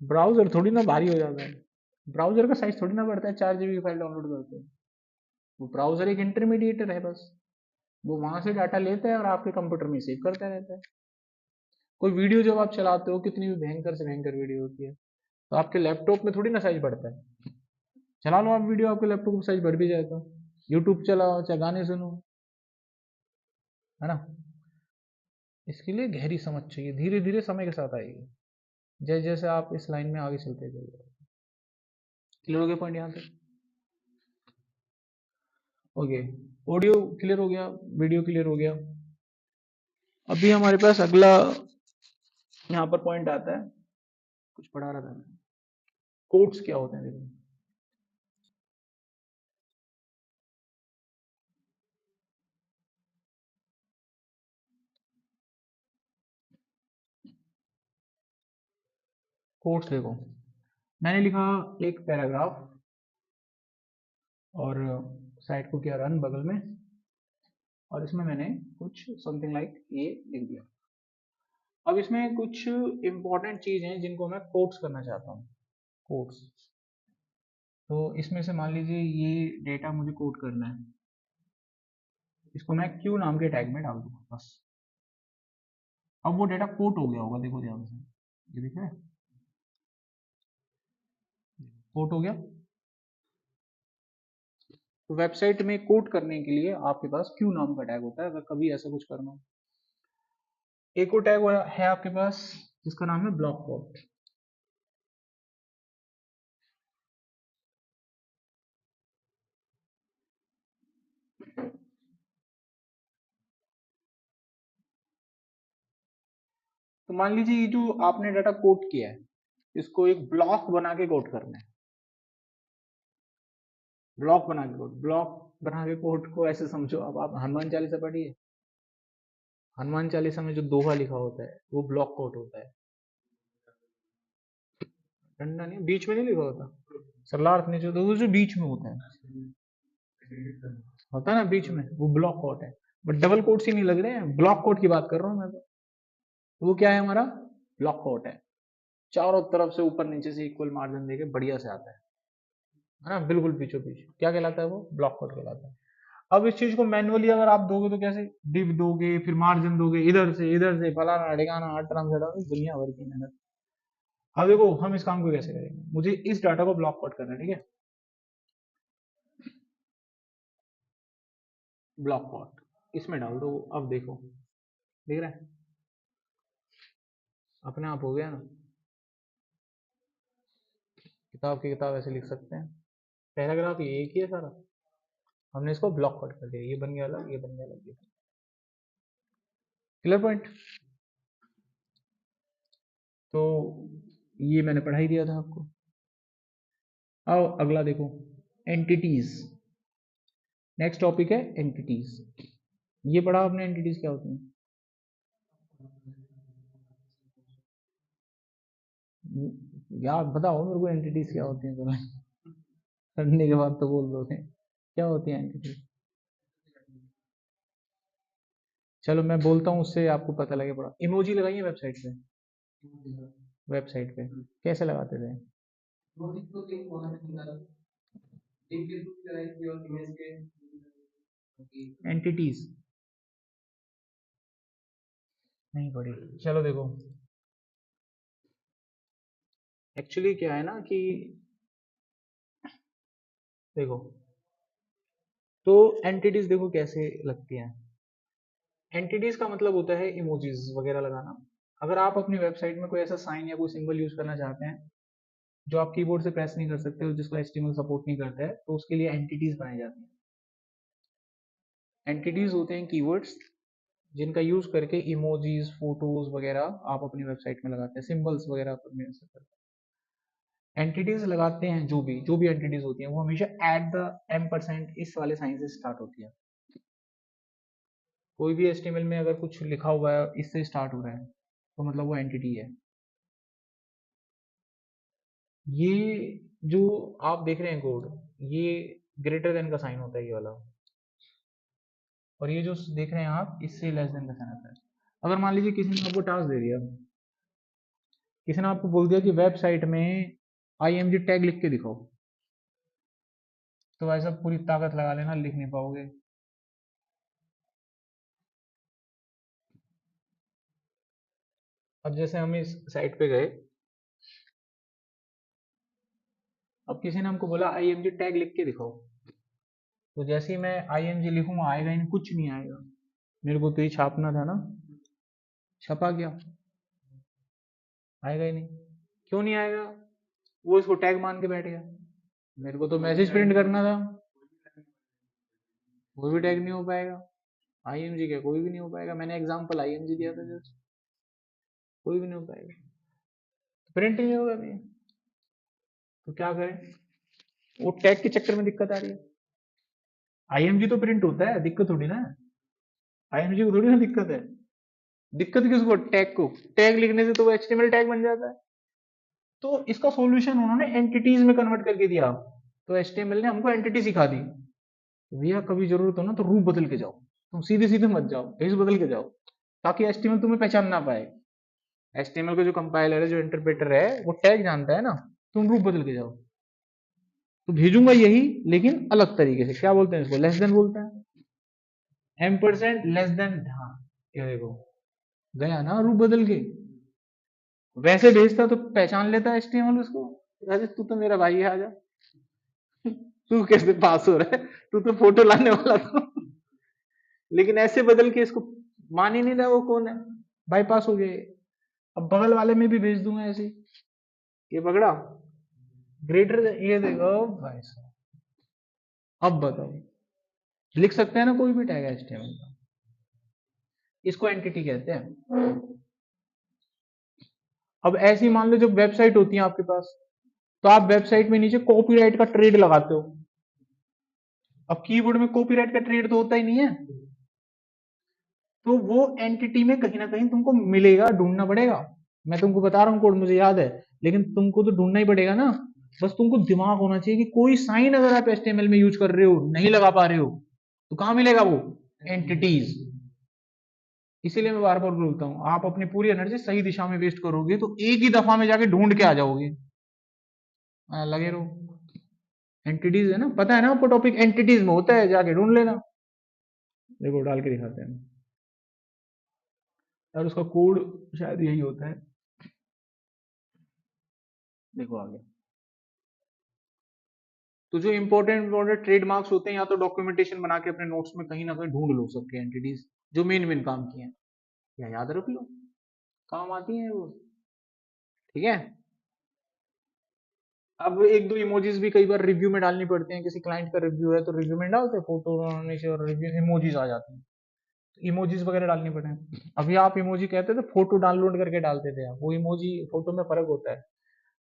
ब्राउजर थोड़ी ना भारी हो जाता है, ब्राउजर का साइज थोड़ी ना बढ़ता है 4 GB की फाइल डाउनलोड करते हो। वो ब्राउजर एक इंटरमीडिएटर है बस, वो वहां से डाटा लेता है और आपके कंप्यूटर में सेव करता रहता है। कोई वीडियो जब आप चलाते हो, कितनी भी भयंकर से भयंकर वीडियो होती है, तो आपके लैपटॉप में थोड़ी ना साइज बढ़ता है। चला लो आप वीडियो, आपके लैपटॉप में साइज बढ़ भी जाएगा। यूट्यूब चलाओ चाहे गाने सुनो, है ना। इसके लिए गहरी समझ चाहिए, धीरे धीरे समय के साथ आएगी, जैसे जैसे आप इस लाइन में आगे चलते जाइए। क्लियर हो गया पॉइंट यहाँ तक? ओके, ऑडियो क्लियर हो गया, वीडियो क्लियर हो गया। अभी हमारे पास अगला यहाँ पर पॉइंट आता है, कुछ पढ़ा रहा था मैं, कोट्स क्या होते हैं देखो। कोट्स देखो, मैंने लिखा एक पैराग्राफ और साइड को किया रन बगल में, और इसमें मैंने कुछ समथिंग लाइक ये लिख दिया। अब इसमें कुछ इंपॉर्टेंट चीज हैं जिनको मैं कोट्स करना चाहता हूँ, कोट्स। तो इसमें से मान लीजिए ये डेटा मुझे कोट करना है, इसको मैं क्यू नाम के टैग में डाल दूंगा बस। अब वो डेटा कोट हो गया होगा, देखो ध्यान से, ये दिख रहा है, कोट हो गया। तो वेबसाइट में कोट करने के लिए आपके पास क्यू नाम का टैग होता है, अगर कभी ऐसा कुछ करना हो। एक और टैग है आपके पास जिसका नाम है ब्लॉक कोट। तो मान लीजिए ये जो आपने डाटा कोट किया है, इसको एक ब्लॉक बना के कोट करना है। ब्लॉक बना के कोट, ब्लॉक बना के कोट को ऐसे समझो, अब आप हनुमान चालीसा पढ़िए, हनुमान चालीसा में जो दोहा लिखा होता है वो ब्लॉक कोट होता है। डंडा नहीं, बीच में नहीं लिखा होता, सरलार्थ नीचे, तो वो जो बीच में होता है ना बीच में, वो ब्लॉक कोट है। बट डबल कोट ही नहीं लग रहे हैं, ब्लॉक कोट की बात कर रहा हूँ मैं तो। वो क्या है हमारा? ब्लॉक कोट है, चारों तरफ से ऊपर नीचे से इक्वल मार्जिन देके बढ़िया से आता है ना, बिल्कुल पीछे पीछे। क्या कहलाता है वो? ब्लॉक कोट कहलाता है। अब इस चीज को मैनुअली अगर आप दोगे तो कैसे? डिव दोगे, फिर मार्जिन दोगे, इधर से फलाना ढिकाना अटराम से दुनिया भर की मेहनत। अब देखो हम इस काम को कैसे करेंगे, मुझे इस डाटा को ब्लॉक कोट करना है, ठीक है। ब्लॉक कोट इसमें डाल दो, अब देखो दिख रहा है, अपने आप हो गया ना। किताब की किताब ऐसे लिख सकते हैं, पैराग्राफ ये एक ही है सारा, हमने इसको ब्लॉक कोट कर दिया, ये बन गया अलग, ये बन गया अलग। Clear point? तो ये मैंने पढ़ा ही दिया था आपको। आओ अगला देखो, एंटिटीज। नेक्स्ट टॉपिक है एंटिटीज। ये पढ़ा आपने, एंटिटीज क्या होती हैं? यार बताओ मेरे को एंटिटीज क्या होती हैं जरा, पढ़ने के बाद तो बोल दोगे क्या होती है एंटिटीज। चलो मैं बोलता हूँ, उससे आपको पता लगे। पड़ा इमोजी लगाइए वेबसाइट पे, वेबसाइट पे कैसे लगाते थे? एंटिटीज नहीं पढ़ी, चलो देखो, एक्चुअली क्या है ना कि देखो, तो एंटिटीज देखो कैसे लगती हैं। एंटिटीज का मतलब होता है इमोजीज वगैरह लगाना। अगर आप अपनी वेबसाइट में कोई ऐसा साइन या कोई सिंबल यूज करना चाहते हैं जो आप कीबोर्ड से प्रेस नहीं कर सकते हो, जिसको एचटीएमएल सपोर्ट नहीं करता है, तो उसके लिए एंटिटीज बनाई जाती हैं। एंटिटीज होते हैं कीवर्ड्स जिनका यूज करके इमोजीज, फोटोज वगैरह आप अपनी वेबसाइट में लगाते हैं, सिंबल्स वगैरह आप अपनी वेबसाइट करते हैं। एंटिटीज लगाते हैं जो भी एंटिटीज होती हैं वो हमेशा एट द M% इस वाले साइन से स्टार्ट होती है। कोई भी एचटीएमएल में अगर कुछ लिखा हुआ है इससे स्टार्ट हो रहा है तो मतलब वो एंटिटी है। ये जो आप देख रहे हैं कोड, ये ग्रेटर देन का साइन होता है ये वाला, और ये जो देख रहे हैं आप इससे लेस देन का साइन आता है। अगर मान लीजिए किसी ने आपको टास्क दे दिया, किसी ने आपको बोल दिया कि वेबसाइट में IMG टैग लिख के दिखाओ, तो ऐसा पूरी ताकत लगा लेना लिख नहीं पाओगे। अब जैसे हम इस साइट पे गए, अब किसी ने हमको बोला IMG टैग लिख के दिखाओ, तो जैसे ही मैं IMG लिखूंगा आएगा ही नहीं, कुछ नहीं आएगा। मेरे को तो ये छापना था ना, छपा गया, आएगा ही नहीं। क्यों नहीं आएगा? वो इसको टैग मान के बैठ गया। मेरे को तो मैसेज प्रिंट करना था, वो भी टैग नहीं हो पाएगा। IMG क्या, कोई भी नहीं हो पाएगा। मैंने एग्जांपल IMG दिया था जस्ट, कोई भी नहीं हो पाएगा, प्रिंट नहीं होगा भी। तो क्या करें? वो टैग के चक्कर में दिक्कत आ रही है। IMG तो प्रिंट होता है, दिक्कत थोड़ी ना है। IMG को थोड़ी ना दिक्कत है। दिक्कत किसको? टैग को। टैग लिखने से तो वो HTML टैग बन जाता है। तो इसका सॉल्यूशन उन्होंने एंटिटीज में कन्वर्ट करके दिया। तो HTML ने हमको एंटिटी सिखा दी। भैया कभी जरूरत हो ना तो रूप बदल के जाओ, तुम सीधे सीधे मत जाओ, भेस बदल के जाओ, ताकि HTML तुम्हें पहचान ना पाए। HTML का जो कंपाइलर है, जो इंटरप्रेटर है, वो टैग जानता है ना। तुम रूप बदल के जाओ, तो भेजूंगा यही, लेकिन अलग तरीके से। क्या बोलते हैं इसको? लेस देन बोलते हैं। M% लेस देन, हाँ। ये देखो, गया ना रूप बदल के। वैसे भेजता तो पहचान लेता HTML उसको, अरे तू तो मेरा भाई है, आजा। तू कैसे पास हो रहा है, तू तो फोटो लाने वाला था। लेकिन ऐसे बदल के इसको मान ही नहीं रहा वो कौन है, बाईपास हो गए। अब बगल वाले में भी भेज दूंगा ऐसे, ये पकड़ा, ग्रेटर, ये देखो भाई साहब। अब बताओ, लिख सकते हैं ना कोई भी टैग HTML का, इसको एंटिटी कहते हैं। अब ऐसी मान लो जब वेबसाइट होती है आपके पास, तो आप वेबसाइट में नीचे कॉपीराइट का ट्रेड लगाते हो। अब कीबोर्ड में कॉपीराइट का ट्रेड तो होता ही नहीं है, तो वो एंटिटी में कहीं ना कहीं तुमको मिलेगा, ढूंढना पड़ेगा। मैं तुमको बता रहा हूँ कोड, मुझे याद है, लेकिन तुमको तो ढूंढना ही पड़ेगा ना। बस तुमको दिमाग होना चाहिए कि कोई साइन अगर आप HTML में यूज कर रहे हो, नहीं लगा पा रहे हो, तो कहां मिलेगा वो? एंटिटीज। इसीलिए मैं बार बार बोलता हूँ, आप अपनी पूरी एनर्जी सही दिशा में वेस्ट करोगे तो एक ही दफा में जाके ढूंढ के आ जाओगे। लगे रहो। एंटिटीज है ना, पता है ना आपको, टॉपिक एंटिटीज में होता है, जाके ढूंढ लेना। देखो डाल के दिखाते हैं, और उसका कोड शायद यही होता है। देखो आगे, तो जो इंपॉर्टेंट इंपॉर्टेंट ट्रेडमार्क्स होते हैं, या तो डॉक्यूमेंटेशन बना के अपने नोट्स में कहीं ना कहीं ढूंढ लो सबके एंटिटीज, जो मेन मेन काम किए हैं, या याद रख लो, काम आती है वो। ठीक है। अब एक दो इमोजीज भी कई बार रिव्यू में डालनी पड़ते हैं, किसी क्लाइंट का रिव्यू है तो रिव्यू में डालते हैं फोटो बनाने से, और रिव्यू इमोजीज आ जाते हैं, इमोजीज वगैरह डालनी पड़े। अभी आप इमोजी कहते थे, फोटो डाउनलोड करके डालते थे आप, वो इमोजी फोटो में फर्क होता है।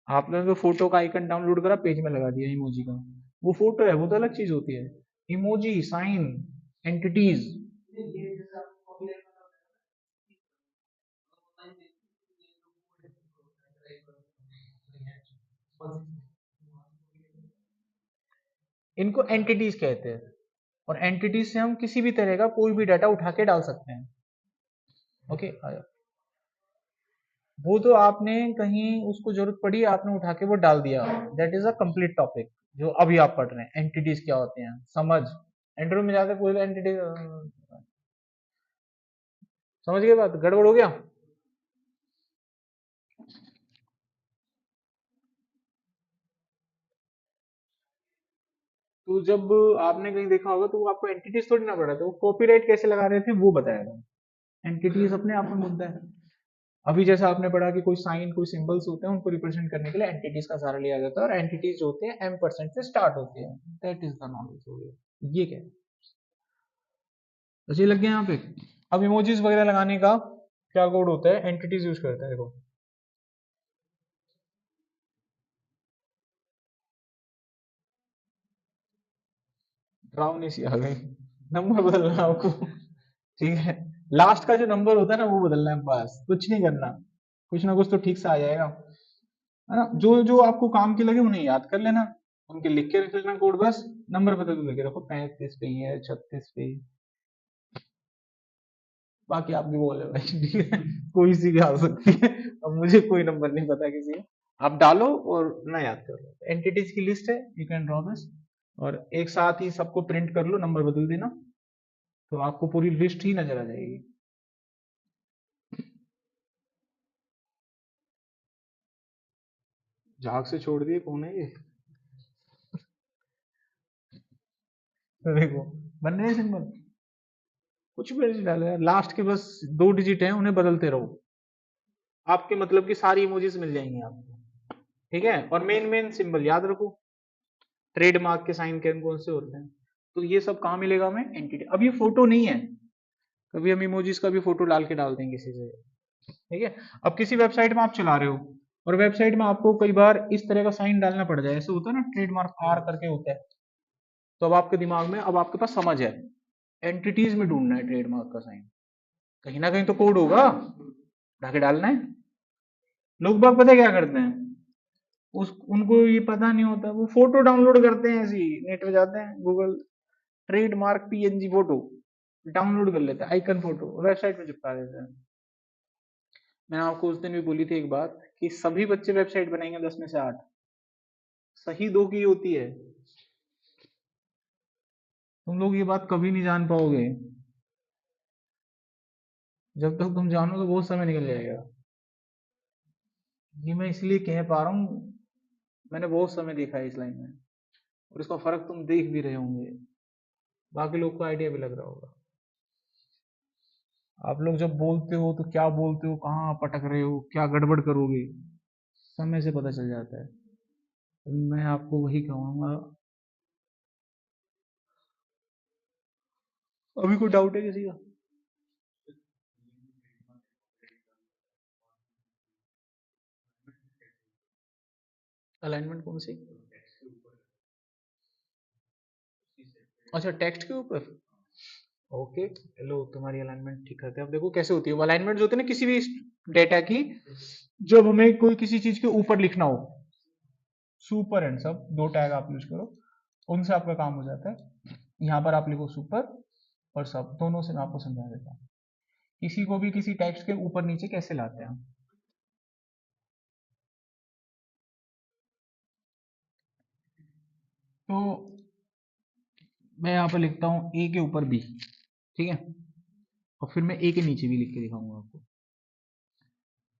आपने तो फोटो का आइकन डाउनलोड करा, पेज में लगा दिया इमोजी का, वो फोटो है, वो तो अलग चीज होती है। Emoji, sign, entities. इनको एंटिटीज कहते हैं, और एंटिटीज से हम किसी भी तरह का कोई भी डाटा उठा के डाल सकते हैं। ओके। वो तो आपने कहीं उसको जरूरत पड़ी, आपने उठा के वो डाल दिया, that is a complete topic. जो अभी आप पढ़ रहे हैं, एंटिटीज क्या होते हैं, समझ, इंटरव्यू में जाते पूरे एंटिटी, समझ गए बात? गड़बड़ हो गया? तो जब आपने कहीं देखा होगा तो वो आपको एंटिटीज थोड़ी ना पढ़ा था, वो कॉपीराइट कैसे लगा रहे थे वो बताया था। एंटिटीज अपने आप में मुद्दा है। अभी जैसे आपने पढ़ा कि कोई साइन कोई सिंबल्स होते हैं उनको रिप्रेजेंट करने के लिए एंटिटीज का सहारा लिया जाता है, और एंटिटीज जो होते हैं M% से स्टार्ट होते हैं। दैट इज द नॉलेज हो गया। ये क्या है, अच्छे लग गया यहाँ पे। अब इमोजीज वगैरह लगाने का क्या कोड होता है, एंटिटीज यूज करते हैं। देखो ड्राउनी सी आ गई, नंबर बदलना है आपको, ठीक है। लास्ट का जो नंबर होता है ना वो बदलना है, बस कुछ नहीं करना, कुछ ना कुछ तो ठीक से आ जाएगा, है ना। जो जो आपको काम के लगे उन्हें याद कर लेना, उनके लिख के रख लेना कोड, बस नंबर बदल के रखो, 35 पे ही है, 36 पे ही। बाकी आपकी बोल है भाई, ठीक है, कोई सी भी आ सकती है। अब मुझे कोई नंबर नहीं पता किसी का, आप डालो और ना याद कर लो। एंटिटीज की लिस्ट है, यू कैन ड्रॉ दिस, और एक साथ ही सबको प्रिंट कर लो, नंबर बदल देना, तो आपको पूरी लिस्ट ही नजर आ जाएगी। झाग से छोड़ दिए, कौन है ये, देखो बन रहे सिंबल, कुछ भी नहीं डालो यार, लास्ट के बस 2 डिजिट हैं, उन्हें बदलते रहो, आपके मतलब की सारी इमोजीज मिल जाएंगी आपको, ठीक है। और मेन मेन सिंबल याद रखो, ट्रेडमार्क के साइन कौन कौन से होते हैं, तो ये सब कहाँ मिलेगा हमें, एंटिटी। अब ये फोटो नहीं है, कभी हम इमोजीज का भी फोटो डाल के डाल देंगे किसी से, ठीक है। अब किसी वेबसाइट में आप चला रहे हो, और वेबसाइट में आपको कई बार इस तरह का साइन डालना पड़ जाए, ऐसे होता है ना, ट्रेडमार्क R करके होता है, तो अब आपके दिमाग में, अब आपके पास समझ है, एंटिटीज में ढूंढना है ट्रेडमार्क का साइन, कहीं ना कहीं तो कोड होगा, उठा के डालना है। लोग बाग पता है क्या करते हैं, उस उनको ये पता नहीं होता, वो फोटो डाउनलोड करते हैं, ऐसी नेट पे जाते हैं, Google trademark PNG photo download कर लेते हैं, आइकन फोटो वेबसाइट में चिपका देते हैं। मैंने आपको उस दिन भी बोली थी एक बात, कि सभी बच्चे वेबसाइट बनाएंगे 10 में से 8, सही 2 की होती है। तुम लोग ये बात कभी नहीं जान पाओगे, जब तक तुम जानो तो बहुत समय निकल जाएगा। ये मैं इसलिए कह पा रहा हूँ, मैंने बहुत समय देखा है इस लाइन में, और इसका फर्क तुम देख भी रहे होंगे, बाकी लोग को आइडिया भी लग रहा होगा। आप लोग जब बोलते हो तो क्या बोलते हो, कहाँ पटक रहे हो, क्या गड़बड़ करोगे, समय से पता चल जाता है। तो मैं आपको वही कहूँगा। अभी कोई डाउट है किसी का, अलाइनमेंट कौन सी, अच्छा टेक्स्ट के ऊपर, ओके चलो तुम्हारी अलाइनमेंट ठीक करते हैं। अब देखो कैसे होती है अलाइनमेंट, जो होती है ना किसी भी डेटा की, जब हमें कोई किसी चीज के ऊपर लिखना हो, सुपर एंड सब 2 टैग आप यूज करो, उनसे आपका काम हो जाता है। यहाँ पर आप लिखो सुपर और सब, दोनों से मैं आपको समझा देता हूँ, किसी को भी किसी टेक्स्ट के ऊपर नीचे कैसे लाते हैं। तो मैं यहाँ पर लिखता हूँ ए के ऊपर बी, ठीक है, और फिर मैं ए के नीचे भी लिख के दिखाऊंगा आपको।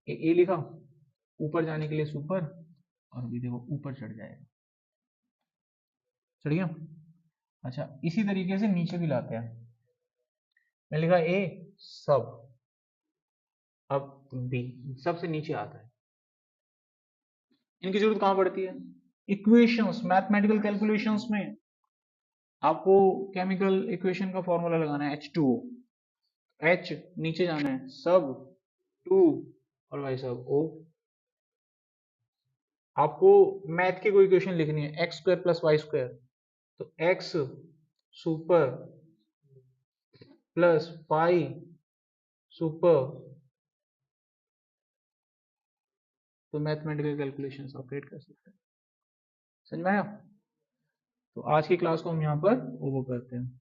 ए लिखा, ऊपर जाने के लिए सुपर, और अभी देखो ऊपर चढ़ जाएगा, चढ़ गया। अच्छा इसी तरीके से नीचे भी लाते हैं, मैं लिखा ए सब, अब बी, सबसे नीचे आता है। इनकी जरूरत कहाँ पड़ती है, इक्वेशंस, मैथमेटिकल कैलकुलेशंस में आपको केमिकल इक्वेशन का फॉर्मूला लगाना है, H2O, H नीचे जाना है सब, 2, और भाई साहब O। आपको मैथ की कोई इक्वेशन लिखनी है, x² + y², तो x super plus pi super, तो मैथमेटिकल कैलकुलेशन ऑपरेट कर सकते हैं। समझ में आया। तो आज की क्लास को हम यहाँ पर ओवर करते हैं।